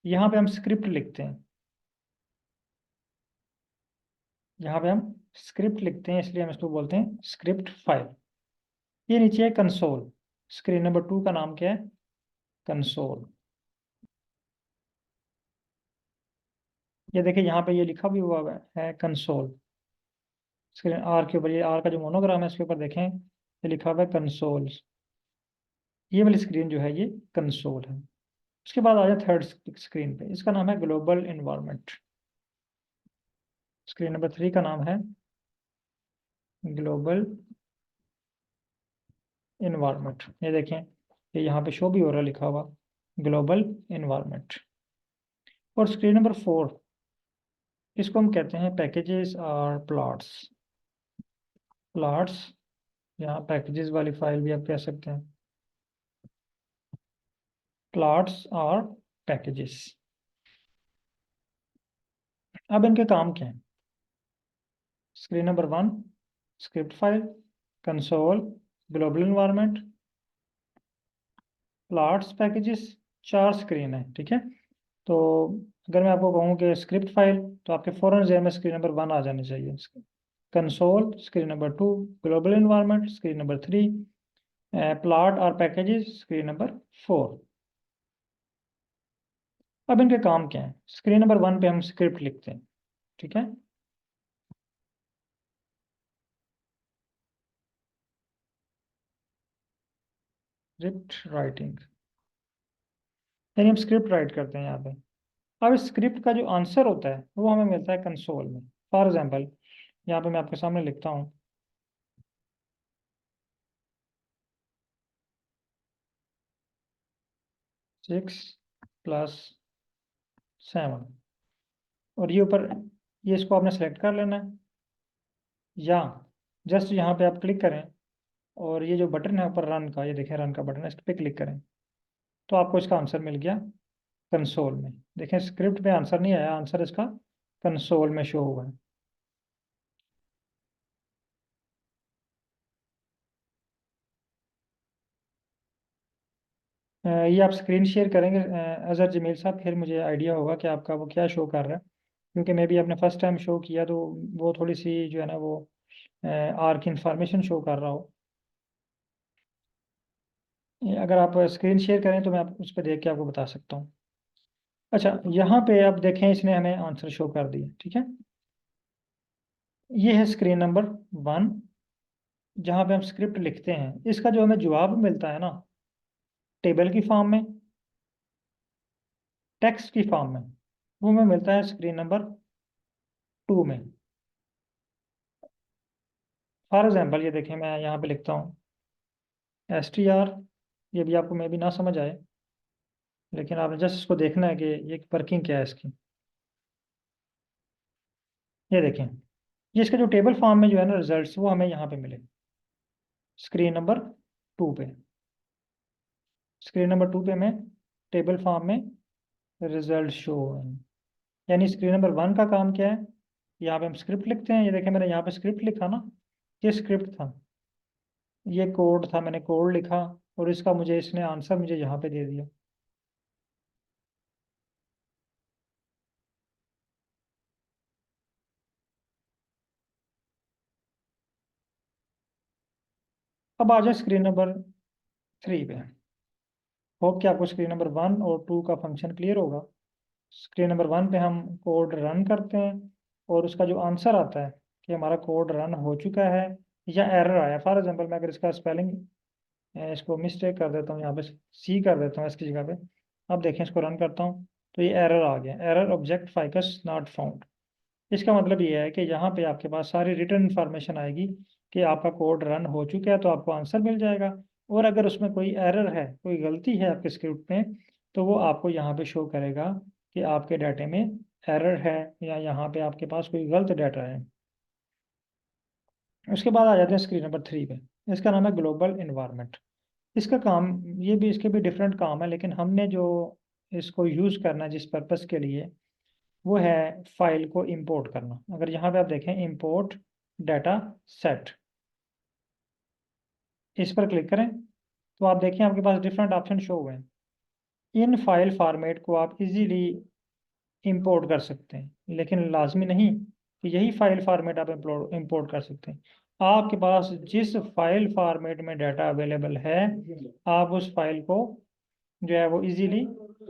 यहाँ पे हम स्क्रिप्ट लिखते हैं, यहाँ पे हम स्क्रिप्ट लिखते हैं, इसलिए हम इसको बोलते हैं स्क्रिप्ट फाइल। ये नीचे है कंसोल। स्क्रीन नंबर 2 का नाम क्या है? कंसोल। ये देखिए यहाँ पे ये लिखा भी हुआ है कंसोल। स्क्रीन आर के ऊपर, ये आर का जो मोनोग्राम है इसके ऊपर देखें, ये लिखा हुआ है कंसोल। ये वाली स्क्रीन जो है ये कंसोल है। उसके बाद आ जाए थर्ड स्क्रीन पे, इसका नाम है ग्लोबल इन्वायरमेंट। स्क्रीन नंबर 3 का नाम है ग्लोबल इन्वायरमेंट। ये देखें, ये यहाँ पे शो भी हो रहा है लिखा हुआ ग्लोबल इन्वायरमेंट। और स्क्रीन नंबर 4, इसको हम कहते हैं पैकेजेस और प्लॉट्स। प्लॉट्स, यहाँ पैकेजेस वाली फाइल भी आप कह सकते हैं, प्लॉट्स और पैकेजेस। अब इनके काम क्या है? Screen number 1 script file, console, global environment, plots, packages, 4 screen है, ठीक है। तो अगर मैं आपको कहूँ कि स्क्रिप्ट फाइल, तो आपके फ़ौरन ज़हन में स्क्रीन नंबर 1 आ जानी चाहिए। Console screen number 2, global environment screen number 3, plot और पैकेजेस स्क्रीन नंबर 4। अब इनके काम क्या है? स्क्रीन नंबर 1 पे हम स्क्रिप्ट लिखते हैं, ठीक है। स्क्रिप्ट राइटिंग, यानी हम स्क्रिप्ट राइट करते हैं यहाँ पे। अब इस स्क्रिप्ट का जो आंसर होता है वो हमें मिलता है कंसोल में। फॉर एग्जाम्पल, यहाँ पे मैं आपके सामने लिखता हूँ 6+7, और ये ऊपर, ये इसको आपने सेलेक्ट कर लेना है, या जस्ट यहाँ पे आप क्लिक करें और ये जो बटन है ऊपर रन का, ये देखें रन का बटन है, इस पर क्लिक करें तो आपको इसका आंसर मिल गया कंसोल में। देखें स्क्रिप्ट में आंसर नहीं आया, आंसर इसका कंसोल में शो हुआ है। ये आप स्क्रीन शेयर करेंगे अजहर जमील साहब, फिर मुझे आइडिया होगा कि आपका वो क्या शो कर रहा है, क्योंकि मैं भी अपने फर्स्ट टाइम शो किया तो वो थोड़ी सी जो है ना वो आर की इंफॉर्मेशन शो कर रहा हो। अगर आप स्क्रीन शेयर करें तो मैं आप उस पर देख के आपको बता सकता हूँ। अच्छा, यहाँ पे आप देखें इसने हमें आंसर शो कर दिया, ठीक है। ये है स्क्रीन नंबर 1, जहाँ पे हम स्क्रिप्ट लिखते हैं। इसका जो हमें जवाब मिलता है ना, टेबल की फॉर्म में, टेक्स्ट की फॉर्म में, वो हमें मिलता है स्क्रीन नंबर 2 में। फॉर एग्जाम्पल ये देखें, मैं यहाँ पे लिखता हूँ STR। ये भी आपको मे भी ना समझ आए, लेकिन आपने जस्ट इसको देखना है कि ये वर्किंग क्या है इसकी। ये देखें, ये इसका जो टेबल फॉर्म में जो है ना रिजल्ट्स, वो हमें यहाँ पे मिले स्क्रीन नंबर 2 पे। स्क्रीन नंबर 2 पे हमें टेबल फॉर्म में रिजल्ट शो हुए हैं। यानी स्क्रीन नंबर 1 का काम क्या है? यहाँ पे हम स्क्रिप्ट लिखते हैं, ये देखें मैंने यहाँ पे स्क्रिप्ट लिखा ना, ये स्क्रिप्ट था, ये कोड था, मैंने कोड लिखा और इसका मुझे इसने आंसर मुझे यहाँ पे दे दिया। अब आ जाए स्क्रीन नंबर 3 पे। होप कि आपको स्क्रीन नंबर 1 और 2 का फंक्शन क्लियर होगा। स्क्रीन नंबर 1 पे हम कोड रन करते हैं और उसका जो आंसर आता है कि हमारा कोड रन हो चुका है या एरर आया। फॉर एग्जांपल मैं अगर इसका स्पेलिंग इसको मिस्टेक कर देता हूँ, यहाँ पे सी कर देता हूँ इसकी जगह पे। अब देखें, इसको रन करता हूँ तो ये एरर आ गया, error object ficus not found. इसका मतलब ये है कि यहाँ पे आपके पास सारी रिटर्न इन्फॉर्मेशन आएगी कि आपका कोड रन हो चुका है, तो आपको आंसर मिल जाएगा। और अगर उसमें कोई एरर है, कोई गलती है आपके स्क्रिप्ट में, तो वो आपको यहाँ पे शो करेगा कि आपके डाटे में एरर है या यहाँ पे आपके पास कोई गलत डाटा है। उसके बाद आ जाते हैं स्क्रीन नंबर 3 पे। इसका नाम है ग्लोबल इन्वायरमेंट। इसका काम, ये भी, इसके भी डिफरेंट काम है, लेकिन हमने जो इसको यूज़ करना है जिस पर्पज़ के लिए, वो है फाइल को इंपोर्ट करना। अगर यहाँ पे आप देखें इंपोर्ट डाटा सेट, इस पर क्लिक करें तो आप देखें आपके पास डिफरेंट ऑप्शन शो हुए हैं। इन फाइल फॉर्मेट को आप इजीली इंपोर्ट कर सकते हैं, लेकिन लाजमी नहीं कि यही फाइल फॉर्मेट आप इंपोर्ट कर सकते हैं। आपके पास जिस फाइल फॉर्मेट में डाटा अवेलेबल है, आप उस फाइल को जो है वो इजीली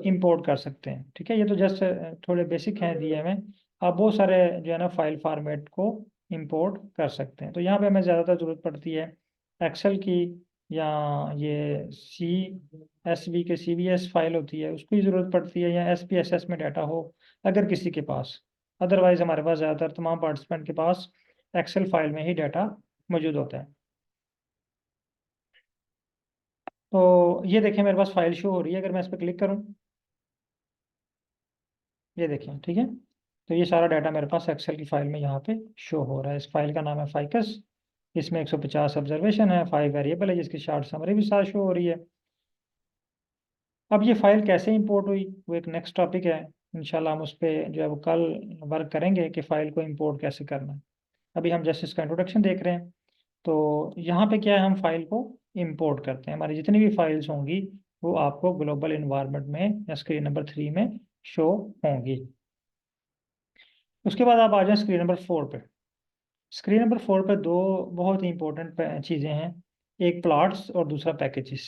इंपोर्ट कर सकते हैं। ठीक है, ये तो जस्ट थोड़े बेसिक हैं दिए में। आप बहुत सारे जो है ना फाइल फॉर्मेट को इंपोर्ट कर सकते हैं। तो यहाँ पे हमें ज़्यादातर ज़रूरत पड़ती है एक्सेल की, या ये CSV के CVS फाइल होती है उसकी ज़रूरत पड़ती है, या SPSS में डाटा हो अगर किसी के पास। अदरवाइज हमारे पास ज़्यादातर तमाम पार्टिसिपेंट के पास एक्सेल फाइल में ही डाटा मौजूद होता है। तो ये देखें मेरे पास फाइल शो हो रही है, अगर मैं इस पर क्लिक करूँ, ये देखें, ठीक है। तो ये सारा डाटा मेरे पास एक्सेल की फाइल में यहाँ पे शो हो रहा है। इस फाइल का नाम है फाइकस। इसमें 150 ऑब्जर्वेशन है, 5 वेरिएबल है, जिसकी शार्ट समरी भी साथ शो हो रही है। अब ये फाइल कैसे इंपोर्ट हुई, वो एक नेक्स्ट टॉपिक है। इंशाल्लाह हम उस पर जो है वो कल वर्क करेंगे कि फ़ाइल को इंपोर्ट कैसे करना है। अभी हम जस्ट इसका इंट्रोडक्शन देख रहे हैं। तो यहाँ पे क्या है, हम फाइल को इंपोर्ट करते हैं। हमारी जितनी भी फाइल्स होंगी वो आपको ग्लोबल इन्वायरमेंट में या स्क्रीन नंबर 3 में शो होंगी। उसके बाद आप आ जाएं स्क्रीन नंबर 4 पे। स्क्रीन नंबर 4 पे दो बहुत ही इंपॉर्टेंट चीज़ें हैं, एक प्लॉट्स और दूसरा पैकेजेस।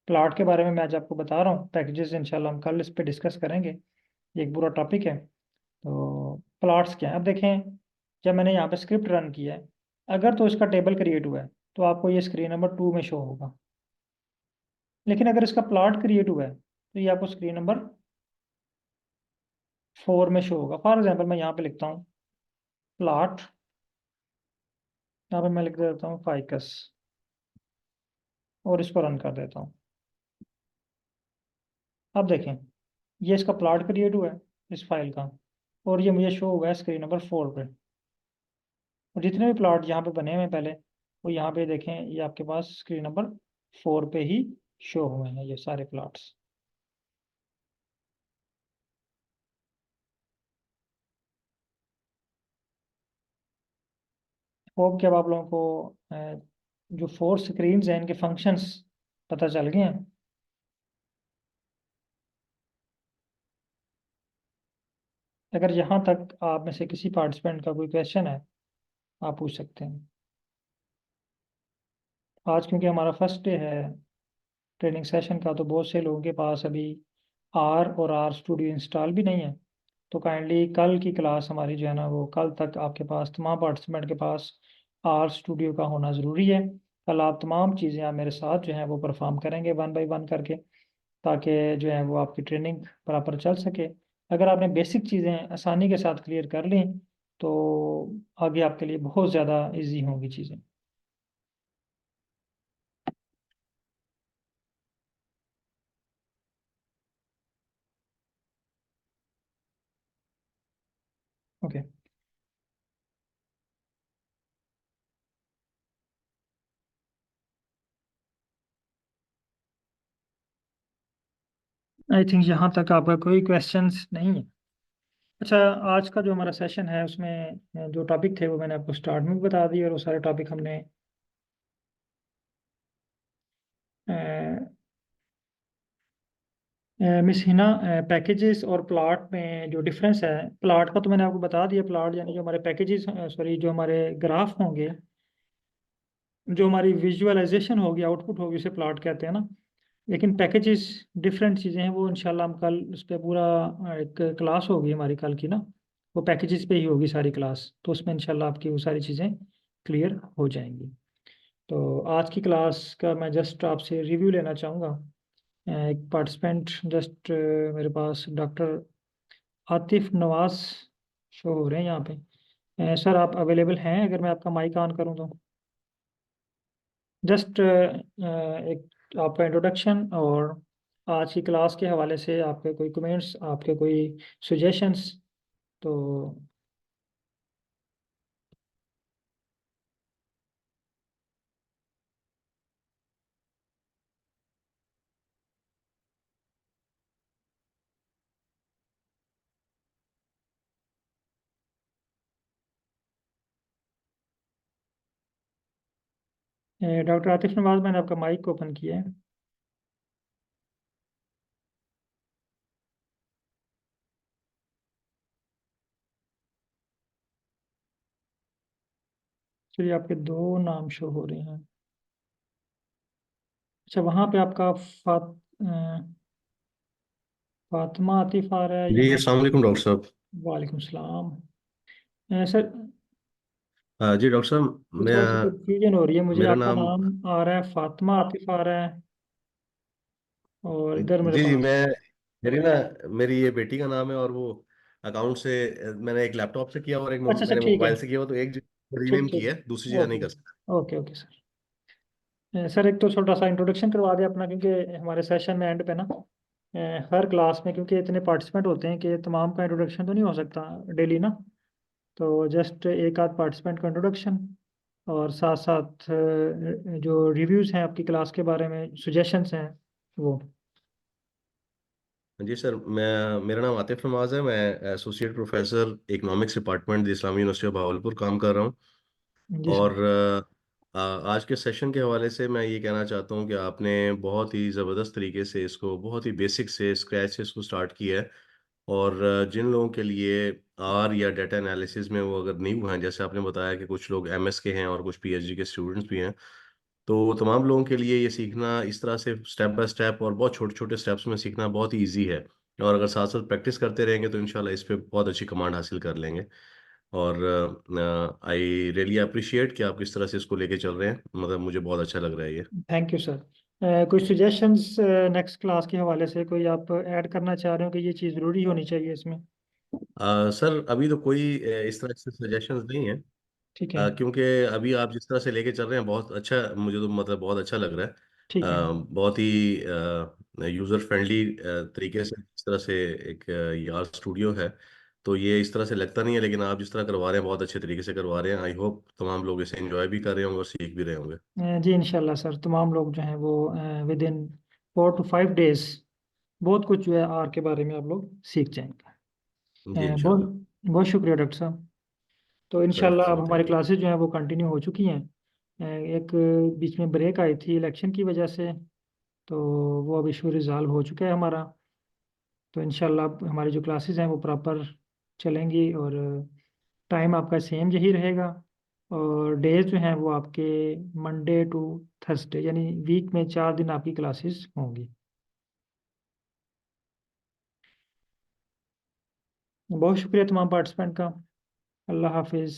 प्लॉट के बारे में मैं आज आपको बता रहा हूँ, पैकेजेस इंशाल्लाह हम कल इस पे डिस्कस करेंगे, ये एक पूरा टॉपिक है। तो प्लॉट्स क्या है, अब देखें, जब मैंने यहाँ पे स्क्रिप्ट रन किया है, अगर तो इसका टेबल क्रिएट हुआ है तो आपको ये स्क्रीन नंबर 2 में शो होगा। लेकिन अगर इसका प्लॉट क्रिएट हुआ है तो ये आपको स्क्रीन नंबर 4 में शो होगा। फॉर एग्जाम्पल मैं यहाँ पे लिखता हूँ प्लॉट, यहाँ पे मैं लिख देता हूँ फाइकस और इसको रन कर देता हूँ। अब देखें, ये इसका प्लॉट क्रिएट हुआ है इस फाइल का, और ये मुझे शो हुआ है स्क्रीन नंबर 4 पे। और जितने भी प्लॉट यहाँ पे बने हुए हैं पहले, वो यहाँ पे देखें, ये आपके पास स्क्रीन नंबर 4 पे ही शो हुए हैं ये सारे प्लॉट्स। होप कि अब आप लोगों को जो 4 स्क्रीन्स हैं इनके फंक्शंस पता चल गए हैं। अगर यहाँ तक आप में से किसी पार्टिसिपेंट का कोई क्वेश्चन है, आप पूछ सकते हैं। आज क्योंकि हमारा फर्स्ट डे है ट्रेनिंग सेशन का, तो बहुत से लोगों के पास अभी आर और आर स्टूडियो इंस्टॉल भी नहीं है। तो काइंडली कल की क्लास हमारी जो है ना, वो कल तक आपके पास तमाम पार्टिसिपेंट के पास आर स्टूडियो का होना ज़रूरी है। कल आप तमाम चीज़ें आप मेरे साथ जो हैं वो परफॉर्म करेंगे 1 बाय 1 करके, ताकि जो है वो आपकी ट्रेनिंग प्रॉपर चल सके। अगर आपने बेसिक चीज़ें आसानी के साथ क्लियर कर ली तो आगे आपके लिए बहुत ज़्यादा इजी होंगी चीज़ें। ओके, आई थिंक यहाँ तक आपका कोई क्वेश्चंस नहीं है। अच्छा, आज का जो हमारा सेशन है उसमें जो टॉपिक थे वो मैंने आपको स्टार्ट में भी बता दिए, और वो सारे टॉपिक हमने मिस हिना पैकेजेस और प्लॉट में जो डिफरेंस है, प्लॉट का तो मैंने आपको बता दिया। प्लॉट यानी जो हमारे पैकेजेस, सॉरी, जो हमारे ग्राफ होंगे, जो हमारी विजुअलाइजेशन होगी, आउटपुट होगी, उसे प्लॉट कहते हैं ना। लेकिन पैकेजेस डिफरेंट चीज़ें हैं, वो इंशाल्लाह हम कल उस पर पूरा एक क्लास होगी हमारी कल की ना, वो पैकेजेस पे ही होगी सारी क्लास, तो उसमें इंशाल्लाह आपकी वो सारी चीज़ें क्लियर हो जाएंगी। तो आज की क्लास का मैं जस्ट आपसे रिव्यू लेना चाहूँगा। एक पार्टिसिपेंट जस्ट मेरे पास डॉक्टर आतिफ नवाज शो हो रहे हैं यहाँ पे। सर आप अवेलेबल हैं अगर मैं आपका माइक ऑन करूँ तो? जस्ट एक आपका इंट्रोडक्शन और आज की क्लास के हवाले से आपके कोई कमेंट्स, आपके कोई सजेशंस। तो डॉक्टर आतिफ नवाज, मैंने आपका माइक ओपन किया है। चलिए, आपके दो नाम शो हो रहे हैं। अच्छा, वहाँ पे आपका फातिमा आतिफ आ रहा है जी यहाँ। अस्सलाम वालेकुम डॉक्टर साहब। वालेकुम सलाम। सर, जी डॉक्टर साहब ये मैं थोड़ा सा कंफ्यूजन हो रही है मुझे, मेरा आपका नाम नाम आ रहा है फातिमा आतिफ आ रहा है, और इधर मेरे जी जी पास। मैं मेरी ये बेटी का नाम है और वो अकाउंट से मैंने एक लैपटॉप से किया और एक अच्छा अच्छा, मैंने ठीक है। मोबाइल से किया हुआ, तो एक जगह ठीक रीनेम ठीक। किया है, दूसरी जगह नहीं ओके कर सकता। Okay okay sir. सर, एक तो छोटा सा इंट्रोडक्शन करवा दें अपना, क्योंकि हमारे सेशन में एंड पे ना हर क्लास में, क्योंकि इतने पार्टिसिपेंट होते हैं कि तमाम का इंट्रोडक्शन तो नहीं हो सकता डेली ना। तो जस्ट एक आध पार्टिसिपेंट का इंट्रोडक्शन, और साथ साथ जो रिव्यूज़ हैं आपकी क्लास के बारे में, सजेशंस हैं वो। जी सर, मैं मेरा नाम आतिफ नवाज है। मैं associate professor economics department Islami university of Bahawalpur काम कर रहा हूँ। जी सर। और आज के सेशन के हवाले से मैं ये कहना चाहता हूँ कि आपने बहुत ही ज़बरदस्त तरीके से इसको बहुत ही बेसिक से स्क्रैच से इसको स्टार्ट किया है। और जिन लोगों के लिए आर या डाटा एनालिसिस में वो अगर नहीं हुए हैं, जैसे आपने बताया कि कुछ लोग एमएस के हैं और कुछ पीएचडी के स्टूडेंट्स भी हैं, तो तमाम लोगों के लिए ये सीखना इस तरह से स्टेप बाय स्टेप और बहुत छोटे छोटे स्टेप्स में सीखना बहुत ही ईजी है। और अगर साथ साथ प्रैक्टिस करते रहेंगे तो इंशाल्लाह इस पे बहुत अच्छी कमांड हासिल कर लेंगे। और आई रियली अप्रिशिएट कि आप किस तरह से इसको लेके चल रहे हैं, मतलब मुझे बहुत अच्छा लग रहा है ये। Thank you sir. कोई सजेशंस नेक्स्ट क्लास के हवाले से कोई आप ऐड करना चाह रहे हो कि ये चीज़ ज़रूरी होनी चाहिए इसमें? सर अभी तो कोई इस तरह से सजेशंस नहीं है। ठीक है। क्योंकि अभी आप जिस तरह से लेके चल रहे हैं बहुत अच्छा, मुझे तो मतलब बहुत अच्छा लग रहा है। ठीक है। बहुत ही यूज़र फ्रेंडली तरीके से इस तरह से एक यार स्टूडियो है। तो ये इस तरह से लगता नहीं है, लेकिन आप जिस तरह करवा रहे हैं बहुत अच्छे तरीके से करवा रहे हैं। आई होप तमाम लोग इसे एंजॉय भी कर रहे होंगे और सीख भी रहे होंगे। जी इंशाल्लाह सर, तमाम लोग जो हैं वो विद इन 4 to 5 days बहुत कुछ जो है आर के बारे में आप लोग सीख जाएंगे। जी बहुत इंशाल्लाह। बहुत शुक्रिया डॉक्टर साहब। तो इंशाल्लाह अब हमारी थैंक यू। क्लासेस जो हैं वो कंटिन्यू हो चुकी हैं। एक बीच में ब्रेक आई थी इलेक्शन की वजह से, तो वो अब इशू रिजॉल्व हो चुका है हमारा। तो इंशाल्लाह अब हमारी जो क्लासेस हैं वो प्रॉपर चलेंगी, और टाइम आपका सेम यही रहेगा। और डेज जो हैं वो आपके मंडे टू थर्सडे, यानी वीक में 4 दिन आपकी क्लासेस होंगी। बहुत शुक्रिया तमाम पार्टिसिपेंट का। अल्लाह हाफिज़।